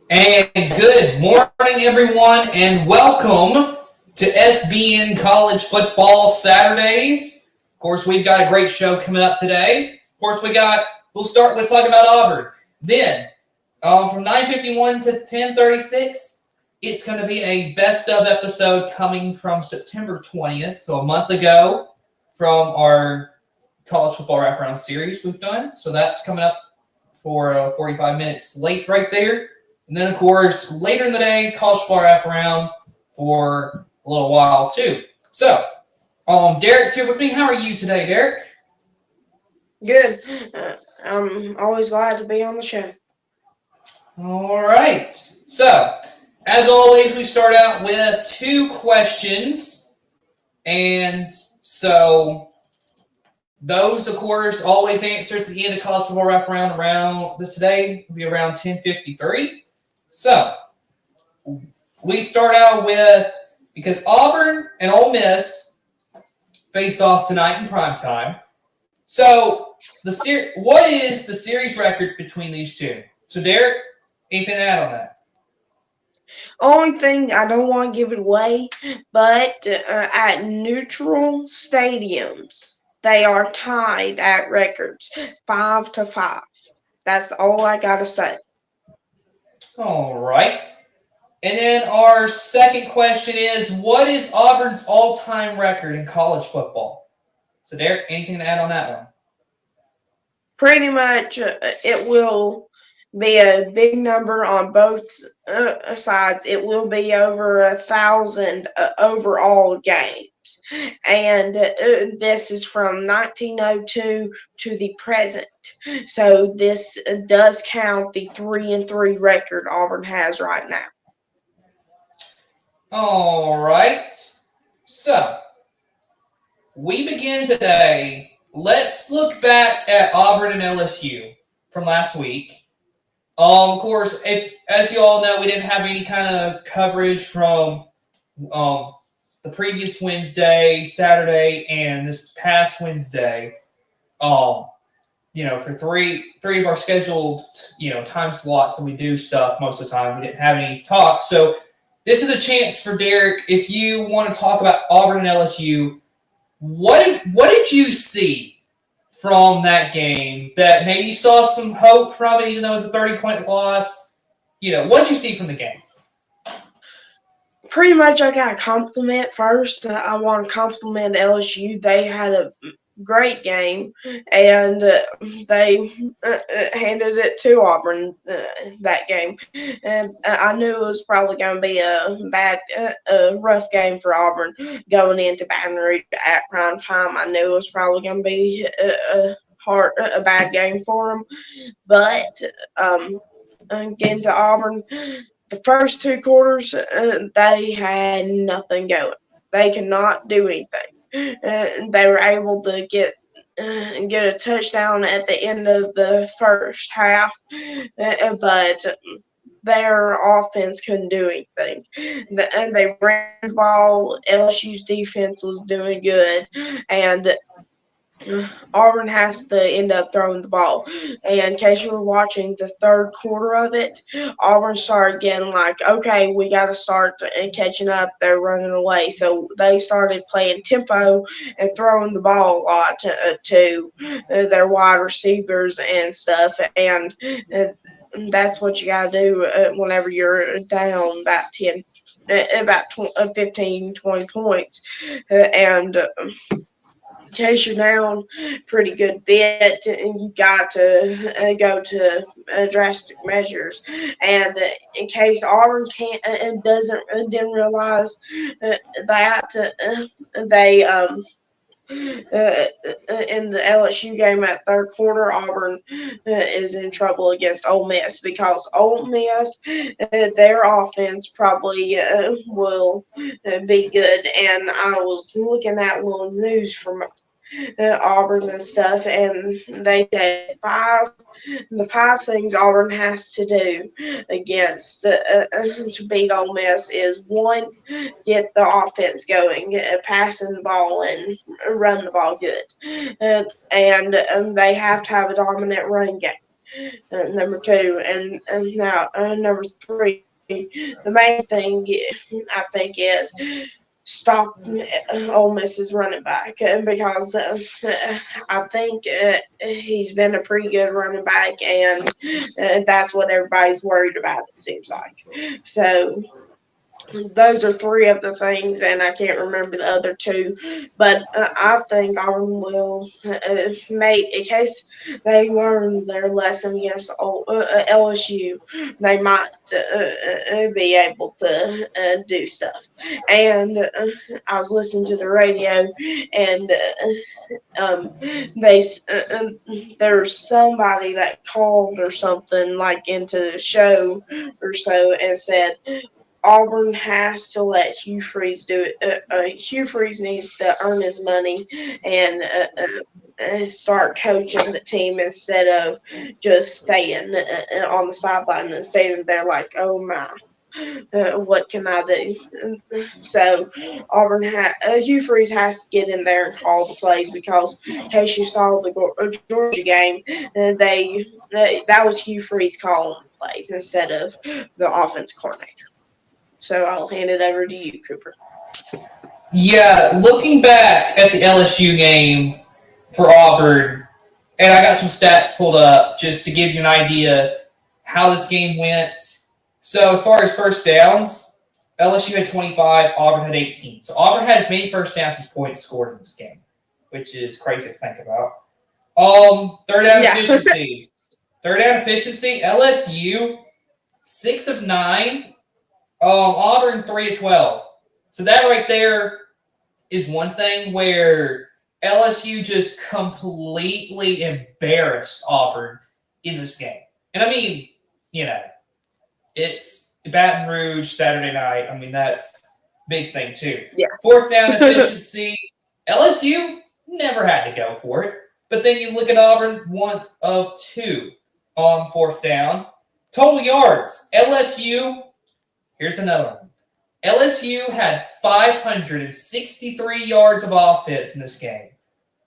And good morning, everyone, and welcome to SBN College Football Saturdays. Of course, we've got a great show coming up today. Of course, we'll start with talking about Auburn. Then, from 9:51 to 10:36, it's going to be a best of episode coming from September 20th, so a month ago, from our college football wraparound series we've done. So that's coming up for 45 minutes late right there. And then, of course, later in the day, college football wraparound for a little while, too. So, Derek's here with me. How are you today, Derek? Good. I'm always glad to be on the show. All right. So, as always, we start out with two questions. And so, those, of course, always answer at the end of college football wraparound around this today will be around 10:53. So, we start out with, because Auburn and Ole Miss face off tonight in primetime. So, what is the series record between these two? So, Derek, anything to add on that? Only thing I don't want to give it away, but at neutral stadiums, they are tied at records 5-5. That's all I gotta say. All right. And then our second question is, what is Auburn's all-time record in college football? So, Derek, anything to add on that one? Pretty much, it will be a big number on both sides. It will be over 1,000 overall games, and this is from 1902 to the present. So this does count the 3-3 record Auburn has right now. All right. So, we begin today. Let's look back at Auburn and LSU from last week. Of course, as you all know, we didn't have any kind of coverage from the previous Wednesday, Saturday, and this past Wednesday. For three of our scheduled, time slots, and we do stuff most of the time. We didn't have any talk, so this is a chance for Derek. If you want to talk about Auburn and LSU, what did you see from that game that maybe you saw some hope from it, even though it was a 30-point loss? What did you see from the game? Pretty much, I got a compliment first. I want to compliment LSU. They had a great game, and they handed it to Auburn that game. And I knew it was probably going to be a rough game for Auburn going into Baton Rouge at prime time. I knew it was probably going to be a bad game for them, but getting to Auburn, the first two quarters, they had nothing going. They could not do anything. They were able to get a touchdown at the end of the first half, but their offense couldn't do anything. And they ran the ball. LSU's defense was doing good, and Auburn has to end up throwing the ball. And in case you were watching the third quarter of it, Auburn started getting like, okay, we got to start catching up. They're running away. So they started playing tempo and throwing the ball a lot to their wide receivers and stuff. And that's what you got to do whenever you're down about 15, 20 points. And in case you're down pretty good bit, and you got to go to drastic measures. And in case Auburn didn't realize that they in the LSU game at third quarter, Auburn is in trouble against Ole Miss because Ole Miss, their offense probably will be good. And I was looking at little news from Auburn and stuff, and they said the five things Auburn has to do against to beat Ole Miss is one, get the offense going, passing the ball and run the ball good, and they have to have a dominant run game. number two, and now number three. The main thing I think is stop Ole Miss's running back because I think he's been a pretty good running back, and that's what everybody's worried about. It seems like so. Those are three of the things, and I can't remember the other two. But I think Auburn will make, in case they learn their lesson against LSU, they might be able to do stuff. And I was listening to the radio, and there's somebody that called or something like into the show or so and said Auburn has to let Hugh Freeze do it. Hugh Freeze needs to earn his money and start coaching the team instead of just staying on the sideline and staying there like, oh my, what can I do? So Hugh Freeze has to get in there and call the plays because, in case you saw the Georgia game, that was Hugh Freeze calling the plays instead of the offense coordinator. So I'll hand it over to you, Cooper. Yeah, looking back at the LSU game for Auburn, and I got some stats pulled up just to give you an idea how this game went. So as far as first downs, LSU had 25, Auburn had 18. So Auburn had as many first downs as points scored in this game, which is crazy to think about. Third down efficiency. Third down efficiency, LSU, 6 of 9. Auburn 3 of 12. So that right there is one thing where LSU just completely embarrassed Auburn in this game. And I mean, it's Baton Rouge Saturday night. I mean, that's a big thing too. Yeah. Fourth down efficiency, LSU never had to go for it. But then you look at Auburn, 1 of 2 on fourth down. Total yards, LSU. Here's another one. LSU had 563 yards of offense in this game.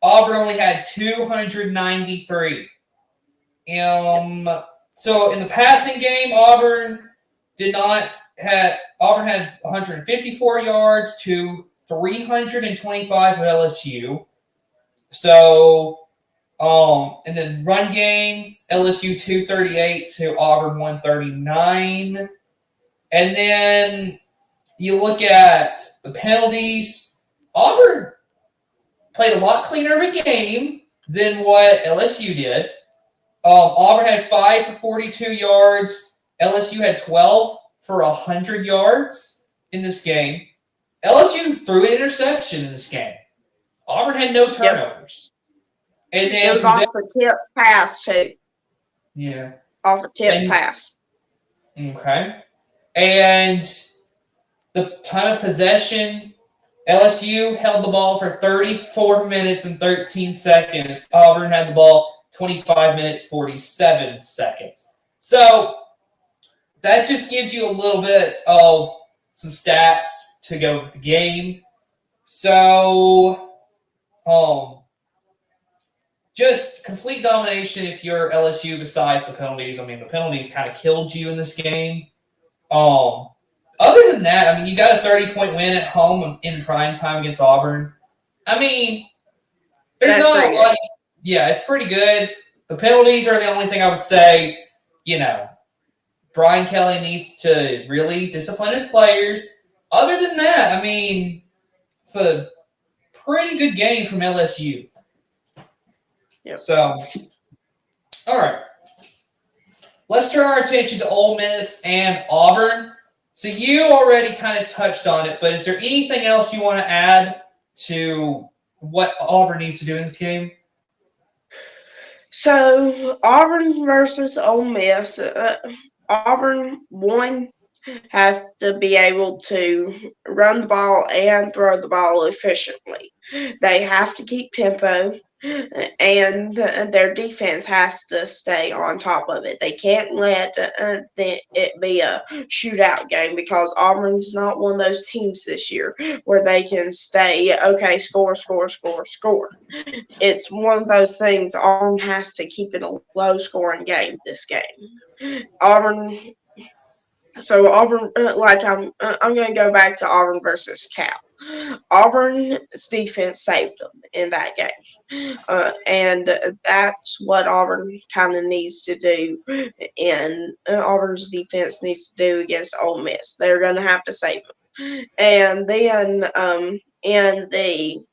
Auburn only had 293. So in the passing game, Auburn had 154 yards to 325 of LSU. So, and then run game, LSU 238 to Auburn 139. And then you look at the penalties. Auburn played a lot cleaner of a game than what LSU did. Auburn had 5 for 42 yards. LSU had 12 for 100 yards in this game. LSU threw an interception in this game. Auburn had no turnovers. Yep. And then it was off a tip pass, too. Yeah. Off a tip pass. Okay. And the time of possession, LSU held the ball for 34 minutes and 13 seconds. Auburn had the ball 25 minutes, 47 seconds. So that just gives you a little bit of some stats to go with the game. So, just complete domination if you're LSU besides the penalties. I mean, the penalties kind of killed you in this game. Other than that, I mean, you got a 30-point win at home in prime time against Auburn. I mean, there's not a lot. Yeah, it's pretty good. The penalties are the only thing I would say, Brian Kelly needs to really discipline his players. Other than that, I mean, it's a pretty good game from LSU. Yep. So, all right. Let's turn our attention to Ole Miss and Auburn. So you already kind of touched on it, but is there anything else you want to add to what Auburn needs to do in this game? So Auburn versus Ole Miss. Auburn, one, has to be able to run the ball and throw the ball efficiently. They have to keep tempo. and their defense has to stay on top of it. They can't let it be a shootout game because Auburn's not one of those teams this year where they can stay, okay, score, score, score, score. It's one of those things Auburn has to keep it a low-scoring game this game. Auburn So Auburn, I'm going to go back to Auburn versus Cal. Auburn's defense saved them in that game, and that's what Auburn kind of needs to do. And Auburn's defense needs to do against Ole Miss. They're going to have to save them, and then in the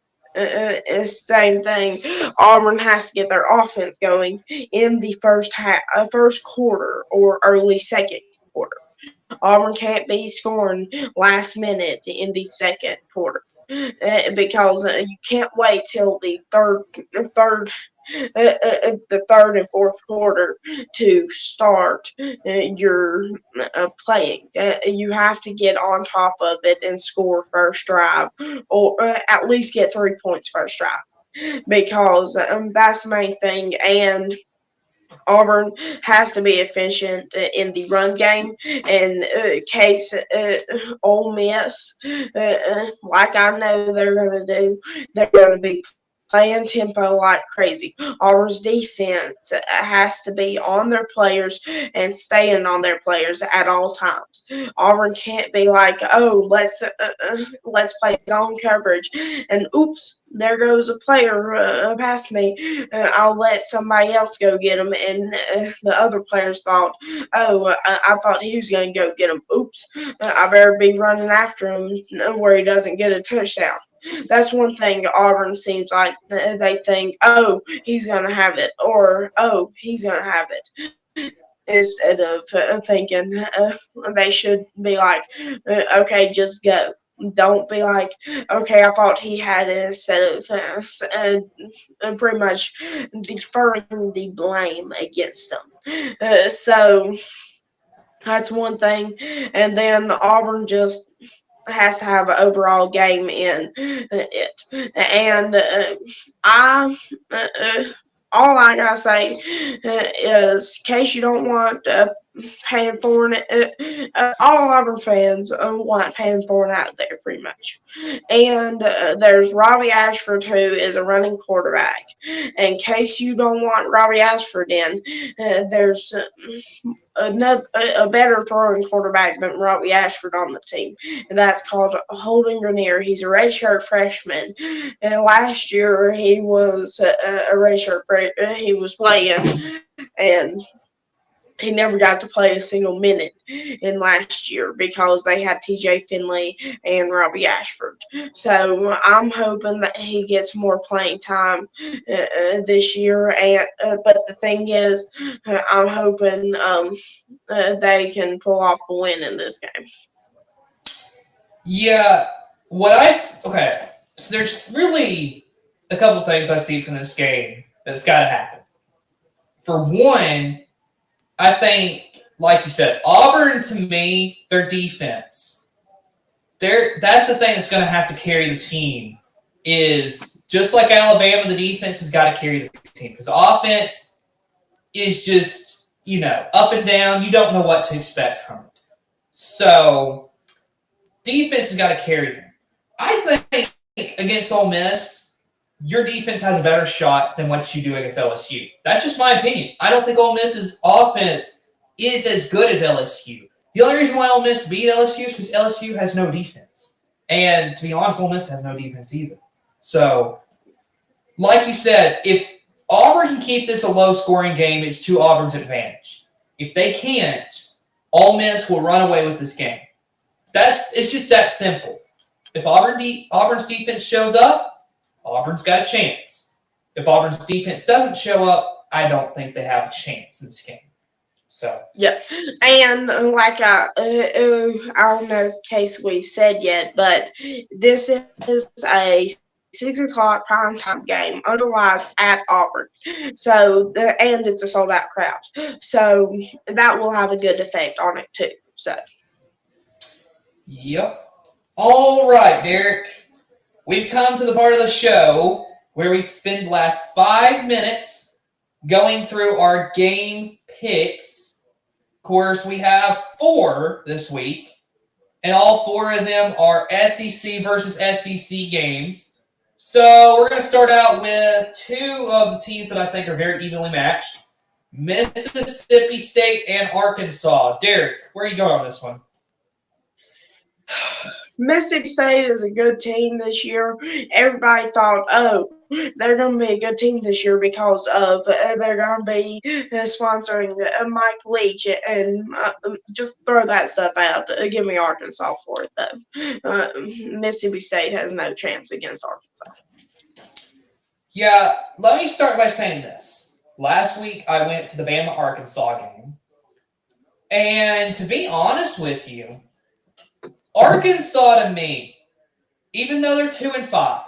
same thing. Auburn has to get their offense going in the first quarter or early second quarter. Auburn can't be scoring last minute in the second quarter because you can't wait till the third and fourth quarter to start your playing. You have to get on top of it and score first drive, or at least get 3 points first drive, because that's the main thing. And Auburn has to be efficient in the run game. In case Ole Miss, like I know they're going to do, they're going to be playing tempo like crazy. Auburn's defense has to be on their players and staying on their players at all times. Auburn can't be like, oh, let's play zone coverage, and oops, there goes a player past me. I'll let somebody else go get him. And the other players thought, oh, I thought he was going to go get him. Oops, I better be running after him where he doesn't get a touchdown. That's one thing Auburn seems like they think, oh, he's going to have it, or oh, he's going to have it. Instead of thinking they should be like, okay, just go. Don't be like, okay, I thought he had it, instead of pretty much deferring the blame against them. So that's one thing. And then Auburn just has to have an overall game in it. And all I gotta say is, in case you don't want Payne Thorne, all Auburn fans want Payne Thorne out there pretty much. And there's Robbie Ashford, who is a running quarterback. In case you don't want Robbie Ashford in, there's a better throwing quarterback than Robbie Ashford on the team, and that's called Holden Grenier. He's a redshirt freshman, and last year he was a redshirt freshman. He was playing, and he never got to play a single minute in last year because they had TJ Finley and Robbie Ashford. So I'm hoping that he gets more playing time this year. And but the thing is, I'm hoping they can pull off the win in this game. Yeah, okay. So there's really a couple things I see from this game that's got to happen. For one, I think, like you said, Auburn, to me, their defense, that's the thing that's going to have to carry the team, is just like Alabama, the defense has got to carry the team, because the offense is just, up and down. You don't know what to expect from it. So defense has got to carry them. I think against Ole Miss, your defense has a better shot than what you do against LSU. That's just my opinion. I don't think Ole Miss's offense is as good as LSU. The only reason why Ole Miss beat LSU is because LSU has no defense. And to be honest, Ole Miss has no defense either. So, like you said, if Auburn can keep this a low-scoring game, it's to Auburn's advantage. If they can't, Ole Miss will run away with this game. It's just that simple. If Auburn's defense shows up, Auburn's got a chance. If Auburn's defense doesn't show up, I don't think they have a chance in this game. So yeah, and like I don't know in case we've said yet, but this is a 6:00 primetime game under lights at Auburn. So and it's a sold out crowd, so that will have a good effect on it too. So yep. All right, Derek. We've come to the part of the show where we spend the last 5 minutes going through our game picks. Of course, we have 4 this week, and all 4 of them are SEC versus SEC games. So we're going to start out with 2 of the teams that I think are very evenly matched, Mississippi State and Arkansas. Derek, where are you going on this one? Mississippi State is a good team this year. Everybody thought, oh, they're going to be a good team this year because of they're going to be sponsoring Mike Leach, and just throw that stuff out. Give me Arkansas for it, though. Mississippi State has no chance against Arkansas. Yeah, let me start by saying this. Last week, I went to the Bama-Arkansas game, and to be honest with you, Arkansas, to me, even though they're 2-5,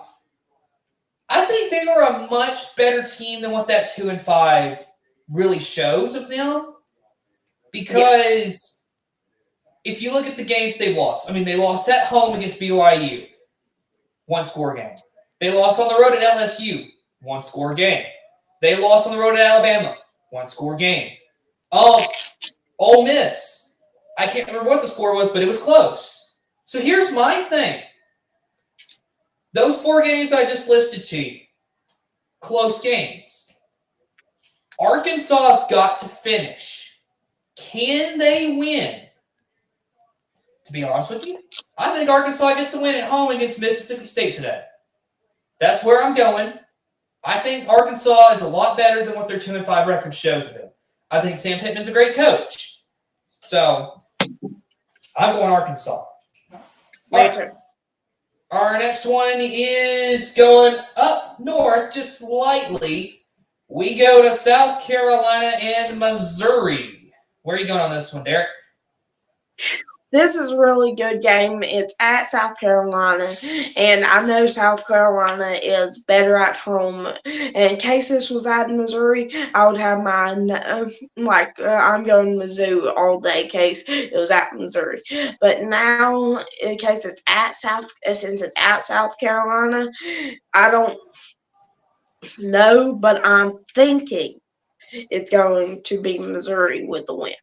I think they are a much better team than what that 2-5 really shows of them. Because if you look at the games they've lost, I mean, they lost at home against BYU, 1-score game. They lost on the road at LSU, 1-score game. They lost on the road at Alabama, 1-score game. Ole Miss, I can't remember what the score was, but it was close. So here's my thing. Those 4 games I just listed to you, close games. Arkansas's got to finish. Can they win? To be honest with you, I think Arkansas gets to win at home against Mississippi State today. That's where I'm going. I think Arkansas is a lot better than what their 2-5 record shows of them. I think Sam Pittman's a great coach. So I'm going Arkansas. Right. Our next one is going up north just slightly. We go to South Carolina and Missouri. Where are you going on this one, Derek? This is a really good game. It's at South Carolina, and I know South Carolina is better at home. In case this was at Missouri, I would have mine I'm going Mizzou all day in case it was at Missouri. But now, in case it's at South Carolina, I don't know, but I'm thinking it's going to be Missouri with the win.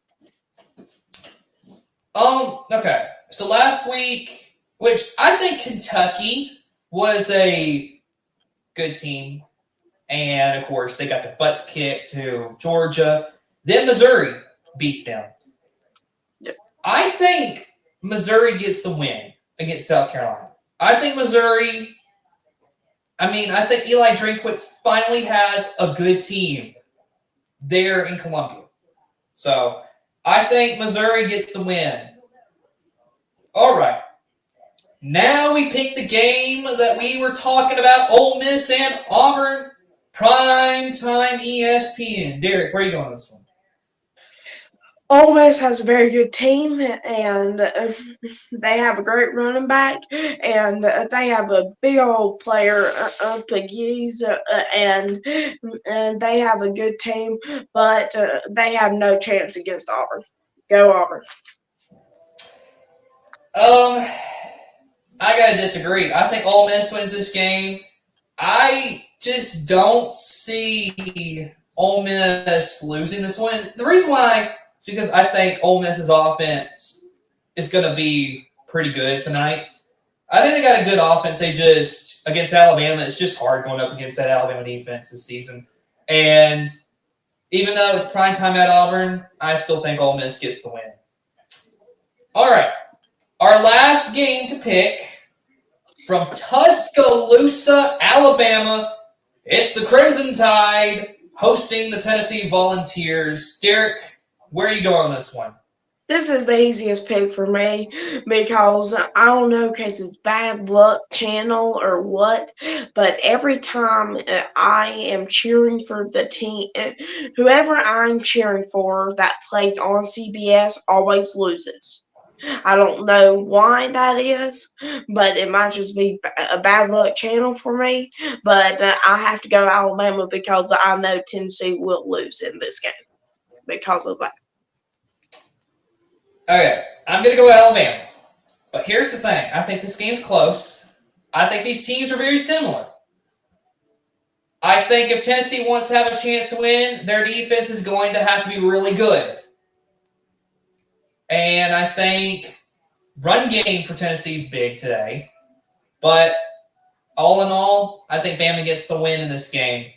Okay. So last week, which I think Kentucky was a good team, and of course they got their butts kicked to Georgia. Then Missouri beat them. Yep. I think Missouri gets the win against South Carolina. I think Eli Drinkwitz finally has a good team there in Columbia. So I think Missouri gets the win. All right. Now we pick the game that we were talking about, Ole Miss and Auburn, primetime ESPN. Derek, where are you going on this one? Ole Miss has a very good team, and they have a great running back, and they have a big old player, Pegues, and they have a good team, but they have no chance against Auburn. Go Auburn. I gotta disagree. I think Ole Miss wins this game. I just don't see Ole Miss losing this one. The reason why is because I think Ole Miss's offense is going to be pretty good tonight. I think they got a good offense. They just, against Alabama, it's just hard going up against that Alabama defense this season. And even though it's primetime at Auburn, I still think Ole Miss gets the win. All right. Our last game to pick from Tuscaloosa, Alabama. It's the Crimson Tide hosting the Tennessee Volunteers. Derek, where are you going on this one? This is the easiest pick for me because I don't know if it's bad luck channel or what, but every time I am cheering for the team, whoever I'm cheering for that plays on CBS always loses. I don't know why that is, but it might just be a bad luck channel for me. But I have to go Alabama because I know Tennessee will lose in this game because of that. Okay, I'm going to go Alabama. But here's the thing. I think this game's close. I think these teams are very similar. I think if Tennessee wants to have a chance to win, their defense is going to have to be really good. And I think run game for Tennessee is big today. But all in all, I think Bama gets the win in this game.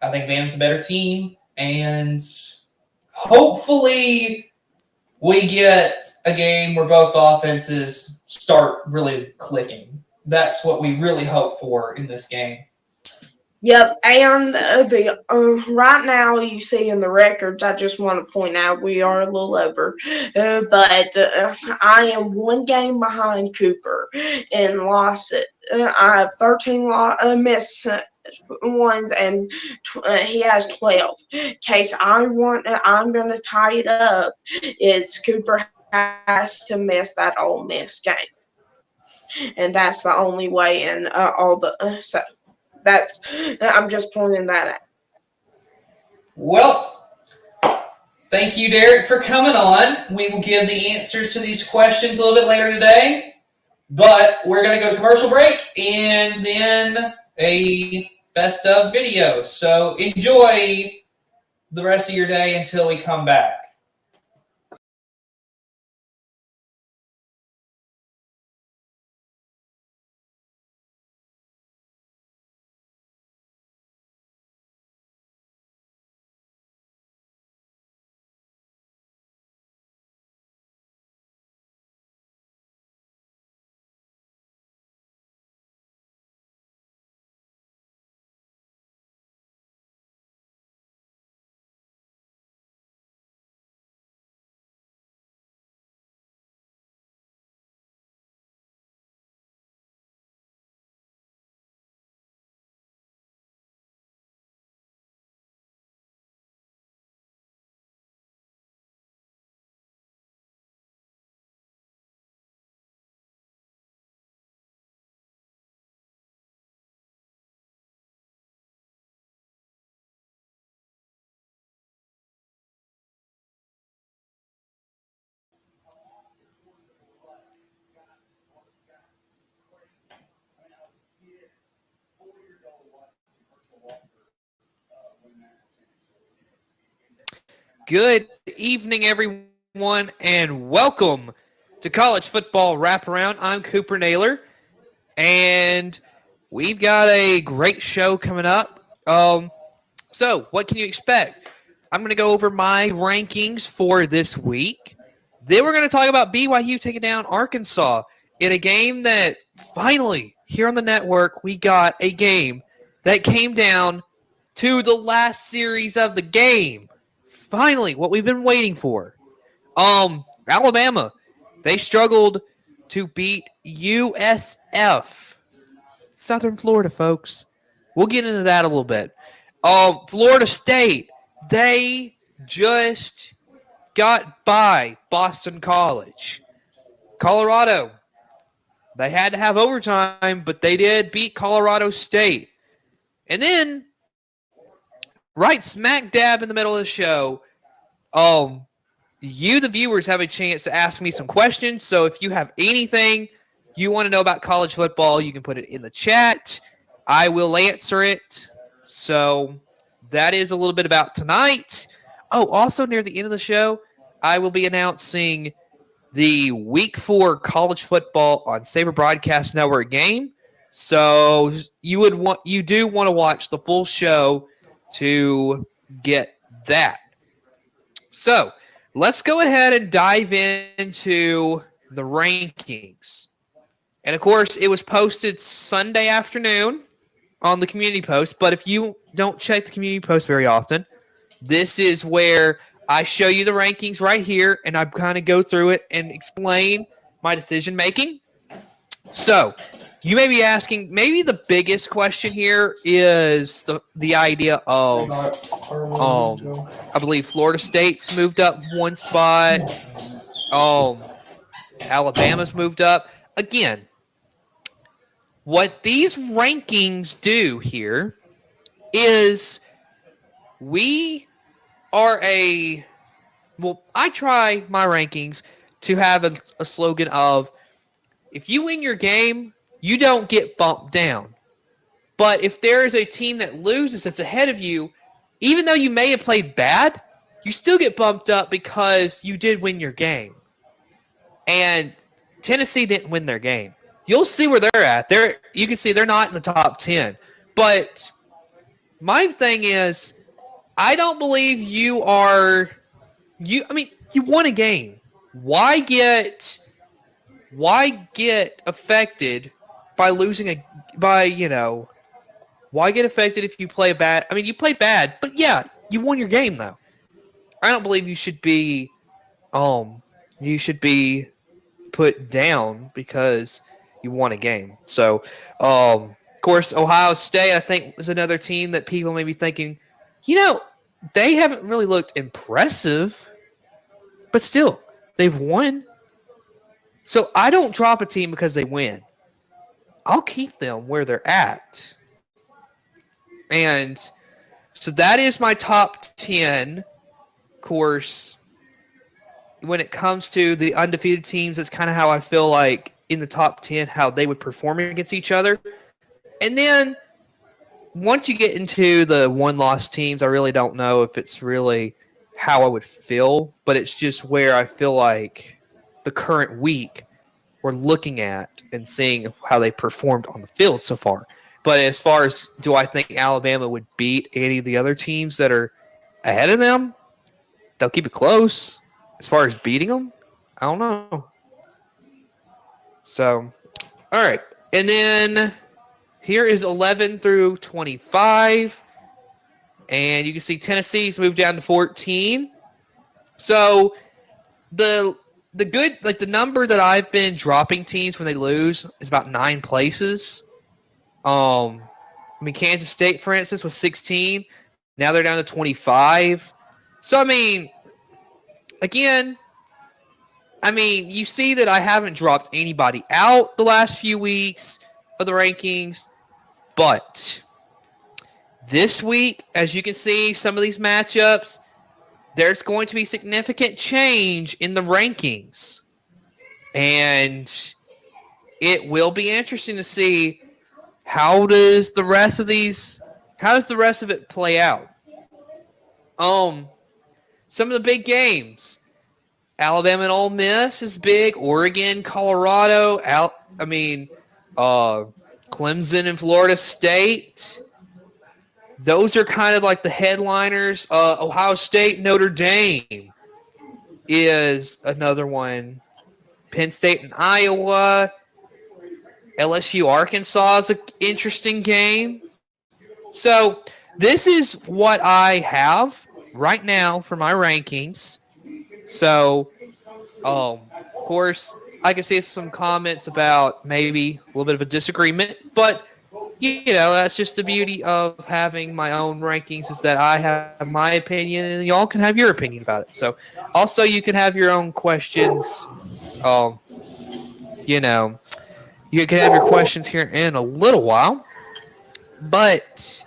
I think Bama's the better team. And hopefully we get a game where both offenses start really clicking. That's what we really hope for in this game. Yep, and the right now you see in the records. I just want to point out we are a little over, but I am one game behind Cooper in loss. I have 13 miss ones, and he has 12. In case I'm going to tie it up. It's Cooper has to miss that Ole Miss game, and that's the only way in all the so. I'm just pointing that out. Well, thank you, Derek, for coming on. We will give the answers to these questions a little bit later today, but we're going to go to commercial break and then a best of video. So enjoy the rest of your day until we come back. Good evening, everyone, and welcome to College Football Wraparound. I'm Cooper Naylor, and we've got a great show coming up. So, what can you expect? I'm going to go over my rankings for this week. Then we're going to talk about BYU taking down Arkansas in a game that finally, here on the network, we got a game that came down to the last series of the game. Finally, what we've been waiting for. Alabama, they struggled to beat USF. Southern Florida, folks. We'll get into that a little bit. Florida State, they just got by Boston College. Colorado, they had to have overtime, but they did beat Colorado State. And then, right smack dab in the middle of the show, you, the viewers, have a chance to ask me some questions. So if you have anything you want to know about college football, you can put it in the chat. I will answer it. So that is a little bit about tonight. Oh, also near the end of the show, I will be announcing the Week 4 college football on Saber Broadcast Network game. So you do want to watch the full show to get that. So let's go ahead and dive into the rankings. And of course, it was posted Sunday afternoon on the community post. But if you don't check the community post very often, this is where I show you the rankings right here, and I kind of go through it and explain my decision making. So you may be asking, maybe the biggest question here is the idea of, I believe Florida State's moved up one spot. Alabama's moved up. Again, what these rankings do here is I try my rankings to have a slogan of, if you win your game, you don't get bumped down. But if there is a team that loses that's ahead of you, even though you may have played bad, you still get bumped up because you did win your game. And Tennessee didn't win their game. You'll see where they're at. You can see they're not in the top 10. But my thing is, I don't believe you are – you won a game. Why get affected by losing why get affected if you play bad? I mean, you played bad, but yeah, you won your game though. I don't believe you should be put down because you won a game. So, of course, Ohio State, I think, is another team that people may be thinking, they haven't really looked impressive, but still, they've won. So I don't drop a team because they win. I'll keep them where they're at. And so that is my top 10. Of course, when it comes to the undefeated teams, that's kind of how I feel like in the top 10, how they would perform against each other. And then once you get into the one-loss teams, I really don't know if it's really how I would feel, but it's just where I feel like the current week we're looking at and seeing how they performed on the field so far. But as far as do I think Alabama would beat any of the other teams that are ahead of them, they'll keep it close. As far as beating them, I don't know. So, all right. And then here is 11 through 25. And you can see Tennessee's moved down to 14. So the good, like the number that I've been dropping teams when they lose is about 9 places. Kansas State, for instance, was 16. Now they're down to 25. So, again, you see that I haven't dropped anybody out the last few weeks of the rankings. But this week, as you can see, some of these matchups, there's going to be significant change in the rankings. And it will be interesting to see how does the rest of it play out. Some of the big games. Alabama and Ole Miss is big. Oregon, Colorado, Clemson and Florida State. Those are kind of like the headliners. Ohio State, Notre Dame is another one. Penn State and Iowa. LSU, Arkansas is an interesting game. So this is what I have right now for my rankings. So, of course, I can see some comments about maybe a little bit of a disagreement, but that's just the beauty of having my own rankings is that I have my opinion and y'all can have your opinion about it. So also you can have your own questions. You can have your questions here in a little while. But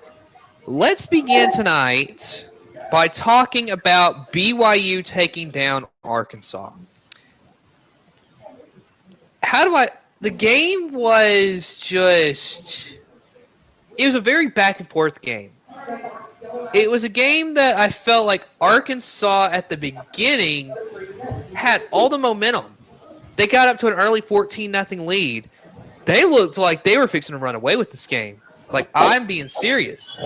let's begin tonight by talking about BYU taking down Arkansas. The game was just... It was a very back and forth game. It was a game that I felt like Arkansas at the beginning had all the momentum. They got up to an early 14-0 lead. They looked like they were fixing to run away with this game. Like, I'm being serious.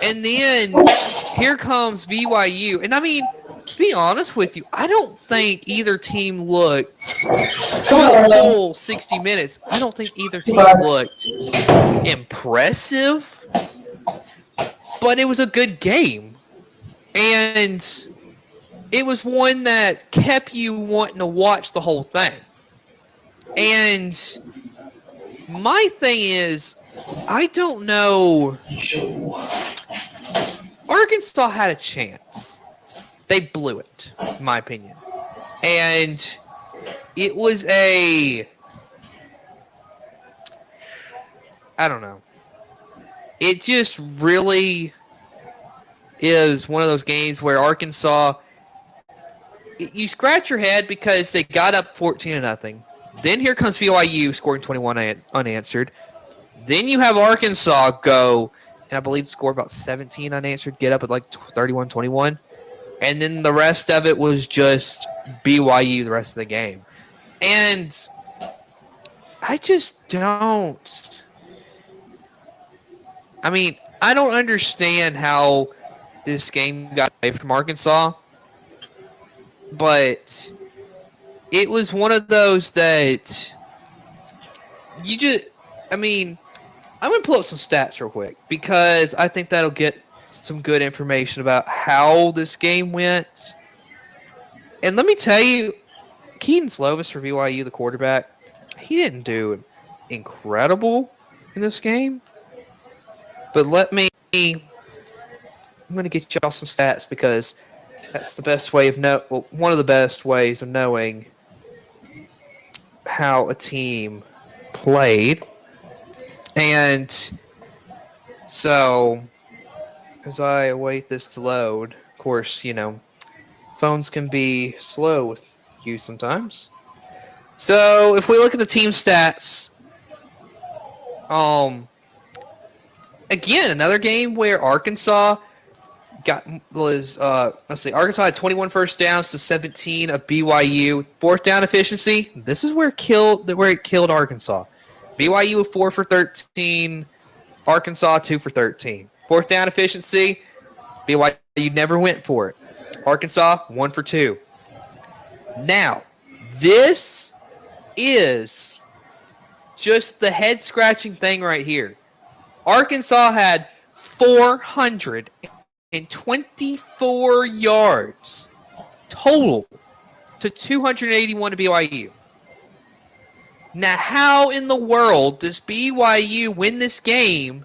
And then here comes BYU. And to be honest with you, I don't think either team looked the whole 60 minutes. I don't think either team looked impressive, but it was a good game. And it was one that kept you wanting to watch the whole thing. And my thing is, I don't know. Arkansas had a chance. They blew it, in my opinion. And it was I don't know. It just really is one of those games where Arkansas, you scratch your head because they got up 14-0. Then here comes BYU scoring 21 unanswered. Then you have Arkansas go, and I believe score about 17 unanswered, get up at like 31-21. And then the rest of it was just BYU the rest of the game. And I just don't. I mean, I don't understand how this game got away from Arkansas, but it was one of those that you just, I mean, I'm going to pull up some stats real quick because I think that'll get some good information about how this game went. And let me tell you, Keaton Slovis for BYU, the quarterback, he didn't do incredible in this game. But I'm going to get y'all some stats because that's the best way of one of the best ways of knowing how a team played. And so, as I await this to load, of course, phones can be slow with you sometimes. So, if we look at the team stats, again, another game where Arkansas Arkansas had 21 first downs to 17 of BYU. Fourth down efficiency, this is where it killed Arkansas. BYU 4 for 13, Arkansas 2 for 13. Fourth down efficiency, BYU never went for it. Arkansas 1 for 2. Now, this is just the head-scratching thing right here. Arkansas had 424 yards total to 281 to BYU. Now, how in the world does BYU win this game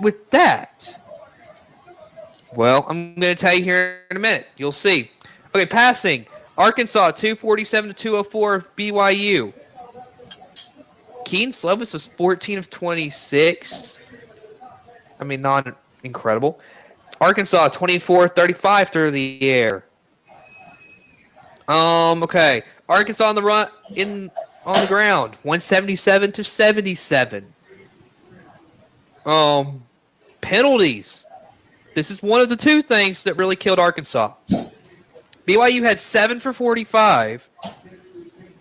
with that? Well, I'm going to tell you here in a minute. You'll see. Okay, passing. Arkansas, 247 to 204 of BYU. Keaton Slovis was 14 of 26. I mean, not incredible. Arkansas, 24-35 through the air. Okay. Arkansas on the run on the ground, 177 to 77. Penalties. This is one of the two things that really killed Arkansas. BYU had 7 for 45.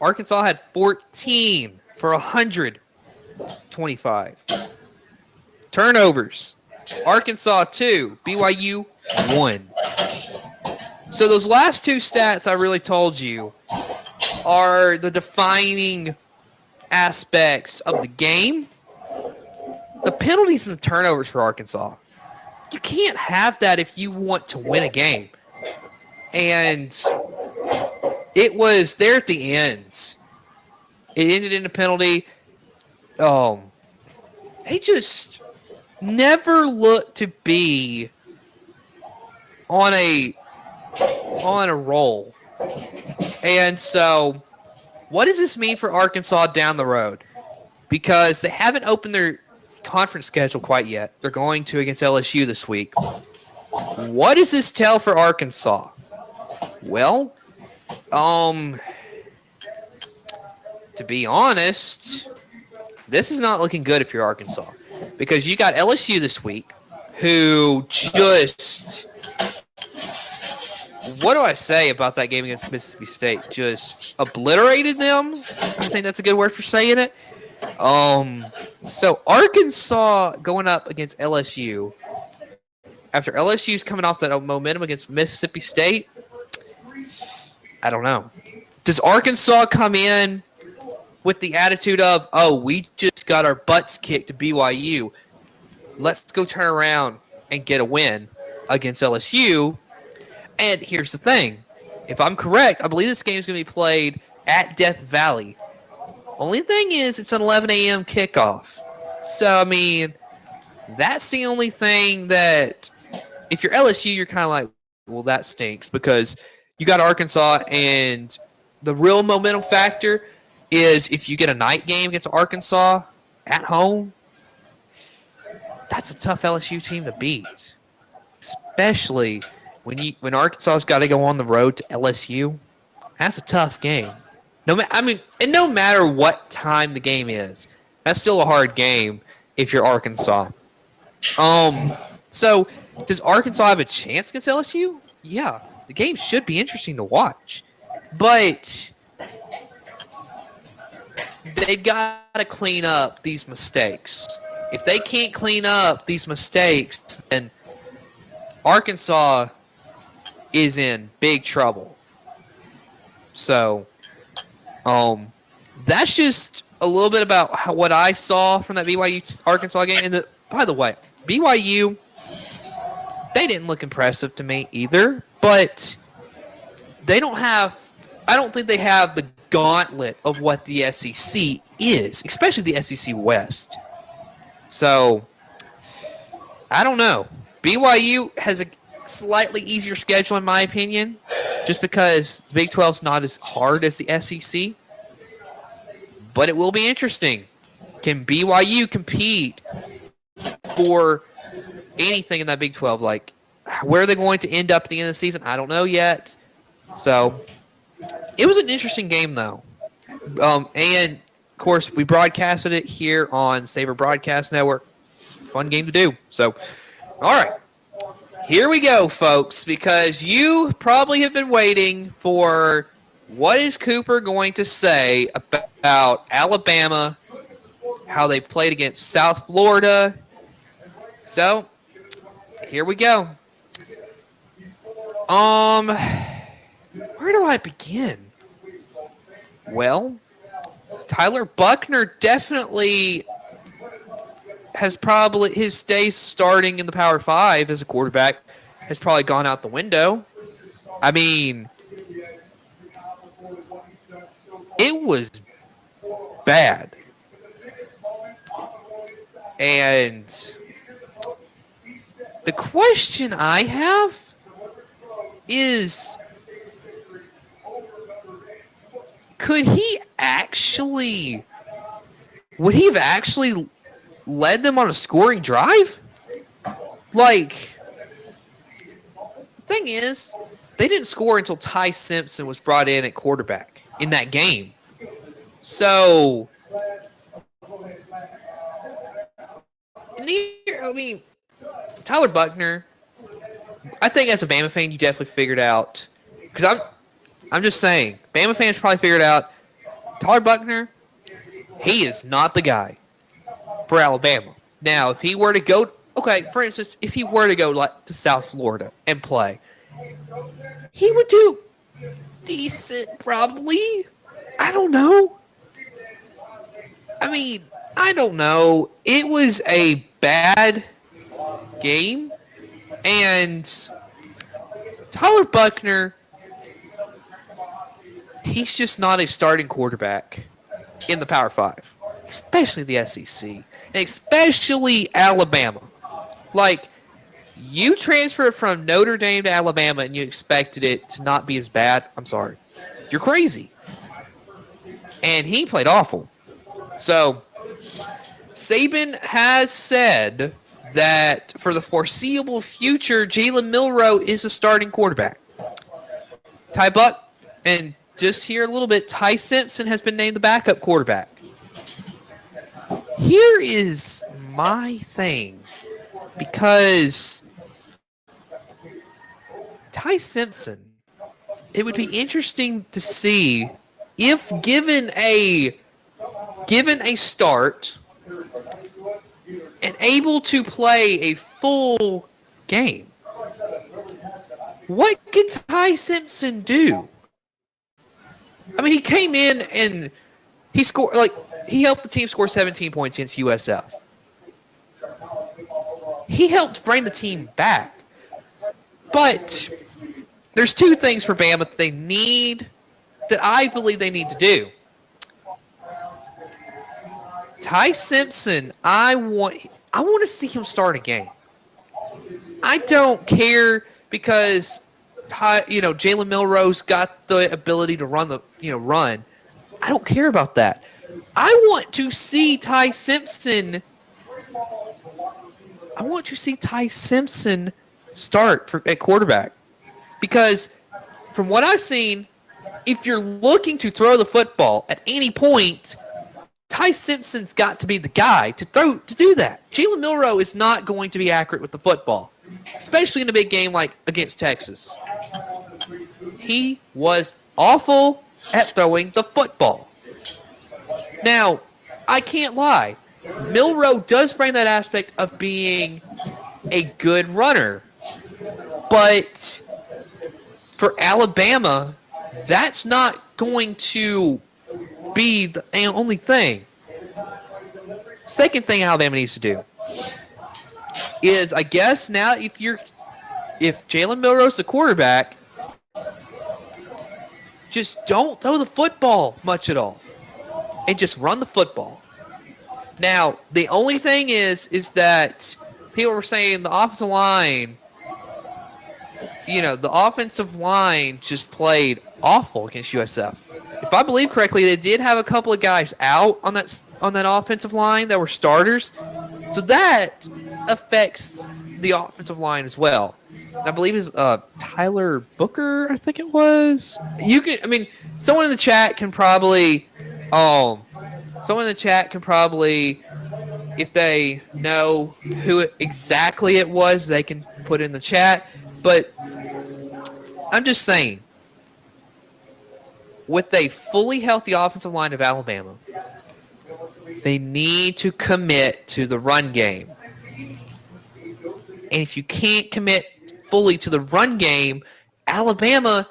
Arkansas had 14 for 125. Turnovers. Arkansas 2, BYU 1. So those last two stats I really told you are the defining aspects of the game. The penalties and the turnovers for Arkansas. You can't have that if you want to win a game. And it was there at the end. It ended in a penalty. They just never looked to be on a roll. And so, what does this mean for Arkansas down the road? Because they haven't opened their conference schedule quite yet. They're going to against LSU this week. What does this tell for Arkansas? Well, to be honest, this is not looking good if you're Arkansas. Because you got LSU this week, who just... What do I say about that game against Mississippi State? Just obliterated them? I think that's a good word for saying it. So Arkansas going up against LSU, after LSU's coming off that momentum against Mississippi State, I don't know. Does Arkansas come in with the attitude of, oh, we just got our butts kicked to BYU. Let's go turn around and get a win against LSU? And here's the thing. If I'm correct, I believe this game is going to be played at Death Valley. Only thing is, it's an 11 a.m. kickoff. So, I mean, that's the only thing that, if you're LSU, you're kind of like, well, that stinks. Because you got Arkansas, and the real momentum factor is if you get a night game against Arkansas at home, that's a tough LSU team to beat. Especially when Arkansas's got to go on the road to LSU. That's a tough game. No matter what time the game is, That's still a hard game if you're Arkansas. So does Arkansas have a chance against LSU? Yeah, the game should be interesting to watch, but they've got to clean up these mistakes. If they can't clean up these mistakes, then Arkansas is in big trouble. So, that's just a little bit about what I saw from that BYU Arkansas game. And by the way, BYU, they didn't look impressive to me either, but they don't have. I don't think they have the gauntlet of what the SEC is, especially the SEC West. So, I don't know. BYU has a slightly easier schedule, in my opinion, just because the Big 12 is not as hard as the SEC. But it will be interesting. Can BYU compete for anything in that Big 12? Like, where are they going to end up at the end of the season? I don't know yet. So, it was an interesting game, though. And, of course, we broadcasted it here on Saber Broadcast Network. Fun game to do. So, all right. Here we go, folks, because you probably have been waiting for what is Cooper going to say about Alabama, how they played against South Florida. So, here we go. Where do I begin? Well, Tyler Buckner definitely has probably his days starting in the Power 5 as a quarterback has probably gone out the window. I mean, it was bad. And the question I have is, would he have actually led them on a scoring drive? Like, the thing is, they didn't score until Ty Simpson was brought in at quarterback in that game. So, I mean, Tyler Buckner, I think as a Bama fan, you definitely figured out, because I'm just saying, Bama fans probably figured out Tyler Buckner, he is not the guy for Alabama. Now, if he were to go, okay, for instance, if he were to go to South Florida and play, he would do decent, probably. I don't know. I mean, I don't know. It was a bad game, and Tyler Buckner, he's just not a starting quarterback in the Power 5, especially the SEC, and especially Alabama. Like, you transfer from Notre Dame to Alabama and you expected it to not be as bad. I'm sorry. You're crazy. And he played awful. So, Saban has said that for the foreseeable future, Jalen Milroe is a starting quarterback. Ty Buck, and just here a little bit, Ty Simpson has been named the backup quarterback. Here is my thing, because Ty Simpson, it would be interesting to see if given a start and able to play a full game, what can Ty Simpson do? I mean, he came in and he scored, he helped the team score 17 points against USF. He helped bring the team back. But there's two things for Bama that I believe they need to do. Ty Simpson, I want to see him start a game. I don't care because Jalen Milroe's got the ability to run. I don't care about that. I want to see Ty Simpson. Start at quarterback, because from what I've seen, if you're looking to throw the football at any point, Ty Simpson's got to be the guy to do that. Jalen Milroe is not going to be accurate with the football, especially in a big game like against Texas. He was awful at throwing the football. Now, I can't lie. Milroe does bring that aspect of being a good runner. But for Alabama, that's not going to be the only thing. Second thing Alabama needs to do is, I guess now if Jalen Milroe's the quarterback, just don't throw the football much at all and just run the football. Now, the only thing is that people were saying the offensive line, the offensive line just played awful against USF. If I believe correctly, they did have a couple of guys out on that offensive line that were starters. So that affects the offensive line as well. And I believe it's Tyler Booker, I think it was. Someone in the chat can probably if they know who exactly it was, they can put it in the chat. But I'm just saying, with a fully healthy offensive line of Alabama, they need to commit to the run game. And if you can't commit fully to the run game, Alabama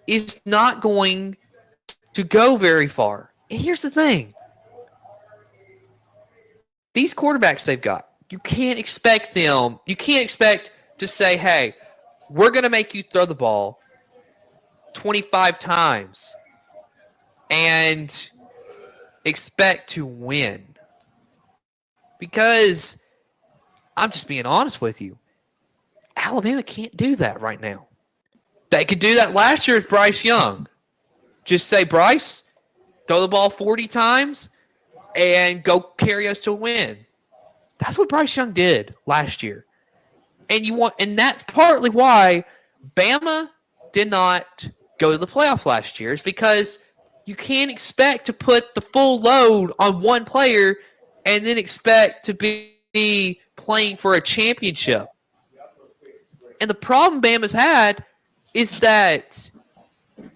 is not going to go very far. And here's the thing. These quarterbacks they've got, you can't expect to say, hey, we're going to make you throw the ball 25 times and expect to win. Because I'm just being honest with you. Alabama can't do that right now. They could do that last year with Bryce Young. Just say, Bryce, throw the ball 40 times and go carry us to a win. That's what Bryce Young did last year. And that's partly why Bama did not go to the playoff last year, is because you can't expect to put the full load on one player and then expect to be playing for a championship. And the problem Bama's had is that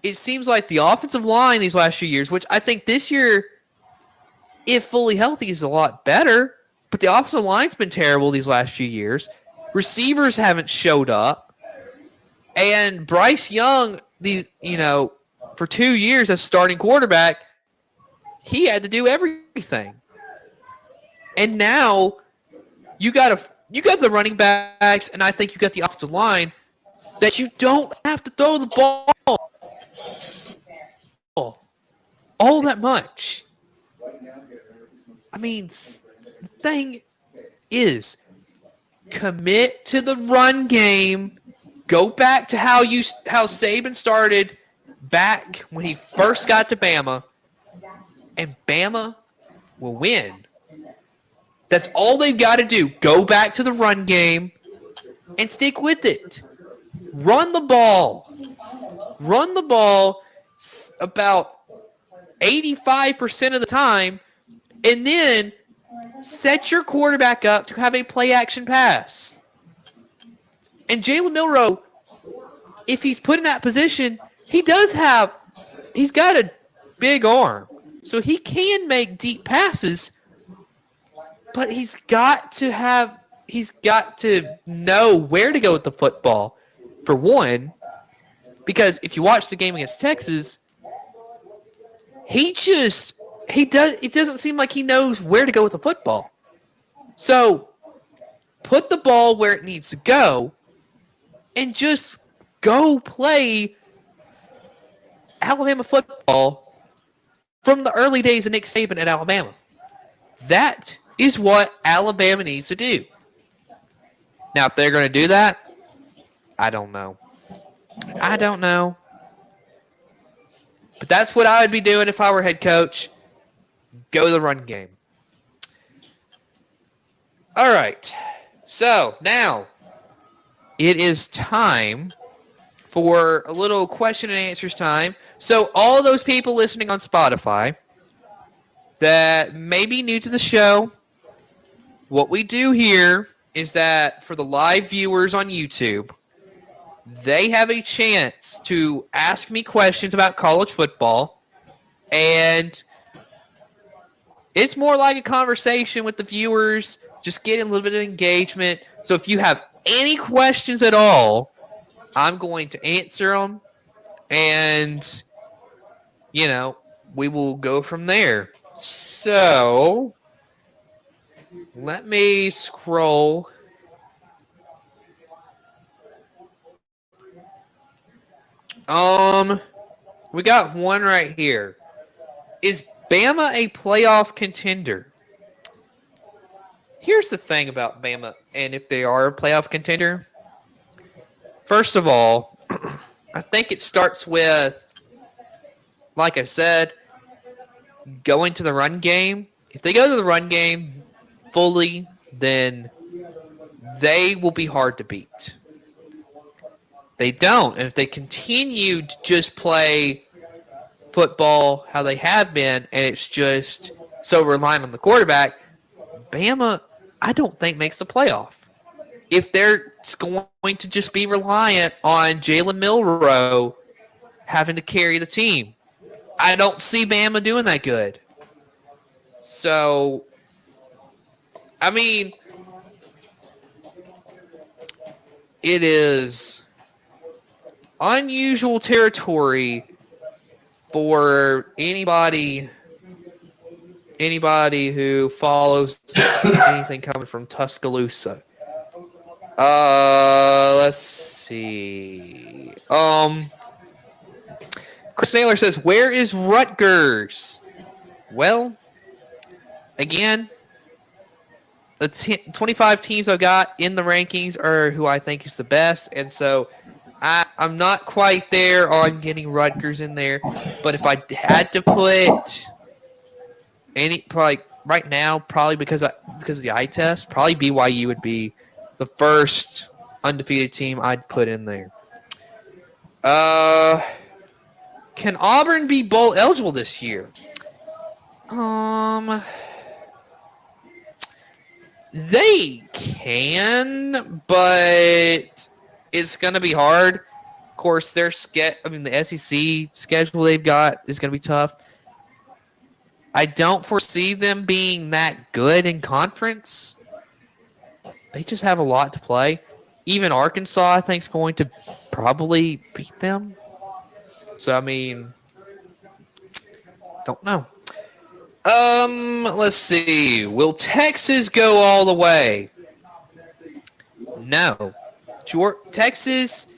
it seems like the offensive line these last few years, which I think this year, if fully healthy, is a lot better, but the offensive line's been terrible these last few years. Receivers haven't showed up. And Bryce Young, for 2 years as starting quarterback, he had to do everything. And now you got the running backs, and I think you got the offensive line that you don't have to throw the ball all that much. The thing is, commit to the run game. Go back to how Saban started back when he first got to Bama, and Bama will win. That's all they've got to do. Go back to the run game and stick with it. Run the ball. Run the ball about 85% of the time, and then set your quarterback up to have a play-action pass. And Jalen Milroe, if he's put in that position, he's got a big arm. So he can make deep passes, but he's got to know where to go with the football, for one, because if you watch the game against Texas, it doesn't seem like he knows where to go with the football. So put the ball where it needs to go and just go play Alabama football from the early days of Nick Saban at Alabama. That is what Alabama needs to do. Now, if they're going to do that, I don't know. But that's what I would be doing if I were head coach. Go the run game. All right. So now it is time for a little question and answers time. So all those people listening on Spotify, that may be new to the show, what we do here is that for the live viewers on YouTube, they have a chance to ask me questions about college football, and it's more like a conversation with the viewers, just getting a little bit of engagement. So if you have any questions at all, I'm going to answer them, and, we will go from there. So let me scroll. We got one right here. Is Bama a playoff contender? Here's the thing about Bama, and if they are a playoff contender. First of all, I think it starts with, like I said, going to the run game. If they go to the run game fully, then they will be hard to beat. They don't. And if they continue to just play football how they have been, and it's just so reliant on the quarterback, Bama, I don't think, makes the playoff. If they're going to just be reliant on Jalen Milroe having to carry the team, I don't see Bama doing that good. So, I mean, it is unusual territory for anybody who follows anything coming from Tuscaloosa. Let's see. Chris Naylor says, where is Rutgers? Well, again, the 25 teams I've got in the rankings are who I think is the best, and so I'm not quite there on getting Rutgers in there. But if I had to put probably right now, probably because of the eye test, probably BYU would be the first undefeated team I'd put in there. Can Auburn be bowl eligible this year? They can, but it's going to be hard. Of course, the SEC schedule they've got is going to be tough. I don't foresee them being that good in conference. They just have a lot to play. Even Arkansas, I think, is going to probably beat them. So, I mean, don't know. Let's see. Will Texas go all the way? No. Texas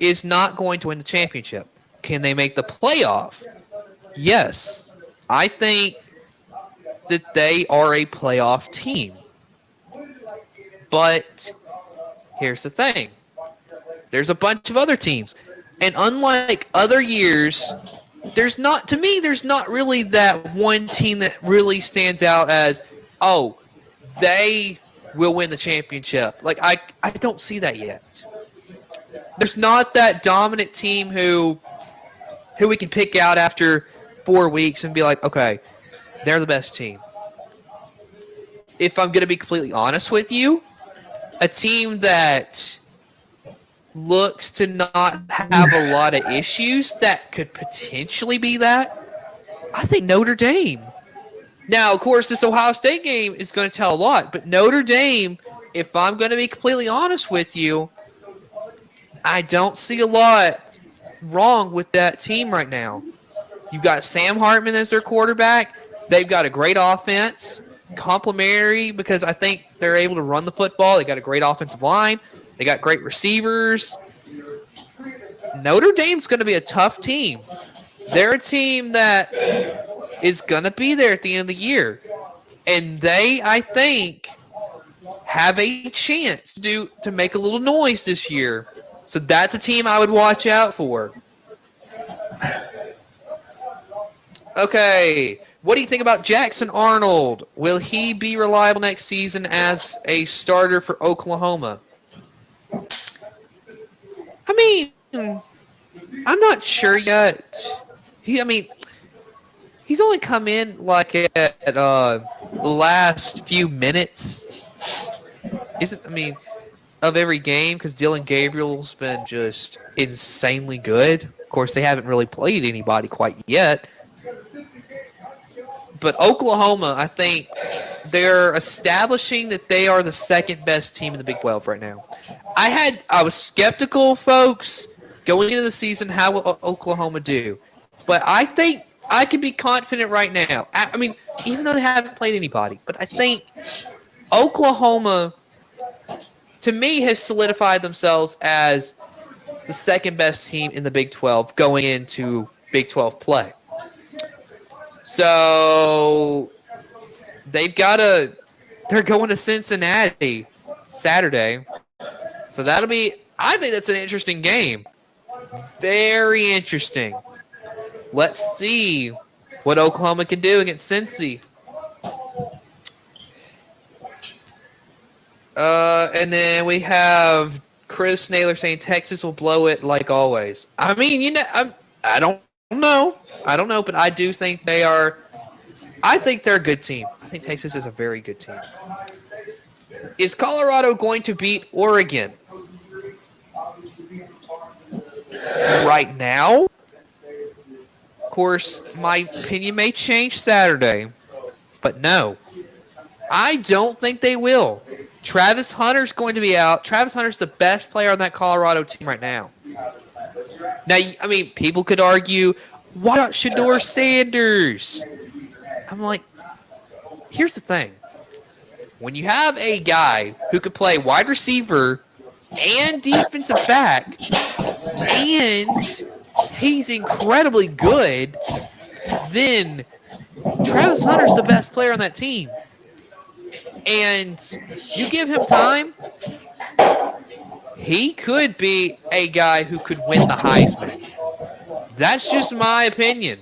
is not going to win the championship. Can they make the playoff? Yes. I think that they are a playoff team. But here's the thing. There's a bunch of other teams. And unlike other years, there's not really that one team that really stands out as, oh, they will win the championship. Like, I don't see that yet. There's not that dominant team who we can pick out after 4 weeks and be like, okay, they're the best team. If I'm going to be completely honest with you, a team that looks to not have a lot of issues that could potentially be that, I think Notre Dame. Now, of course, this Ohio State game is going to tell a lot, but Notre Dame, if I'm going to be completely honest with you, I don't see a lot wrong with that team right now. You've got Sam Hartman as their quarterback. They've got a great offense, complementary, because I think they're able to run the football. They got a great offensive line. They got great receivers. Notre Dame's going to be a tough team. They're a team that is going to be there at the end of the year. And they, I think, have a chance to make a little noise this year. So that's a team I would watch out for. Okay. What do you think about Jackson Arnold? Will he be reliable next season as a starter for Oklahoma? I mean, I'm not sure yet. He's he's only come in like at the last few minutes. Of every game, because Dylan Gabriel's been just insanely good. Of course, they haven't really played anybody quite yet. But Oklahoma, I think they're establishing that they are the second best team in the Big 12 right now. I was skeptical, folks, going into the season, how will Oklahoma do? But I think I can be confident right now. I mean, even though they haven't played anybody, but I think Oklahoma, to me, has solidified themselves as the second best team in the Big 12 going into Big 12 play. So they're going to Cincinnati Saturday. So I think that's an interesting game. Very interesting. Let's see what Oklahoma can do against Cincy. And then we have Chris Naylor saying Texas will blow it like always. I mean, I don't know. But I do think they're a good team. I think Texas is a very good team. Is Colorado going to beat Oregon? Right now? Of course, my opinion may change Saturday, but no. I don't think they will. Travis Hunter's going to be out. Travis Hunter's the best player on that Colorado team right now. Now, I mean, people could argue, why not Shedeur Sanders? I'm like, here's the thing. When you have a guy who could play wide receiver and defensive back, and he's incredibly good, then Travis Hunter's the best player on that team. And you give him time, he could be a guy who could win the Heisman. That's just my opinion.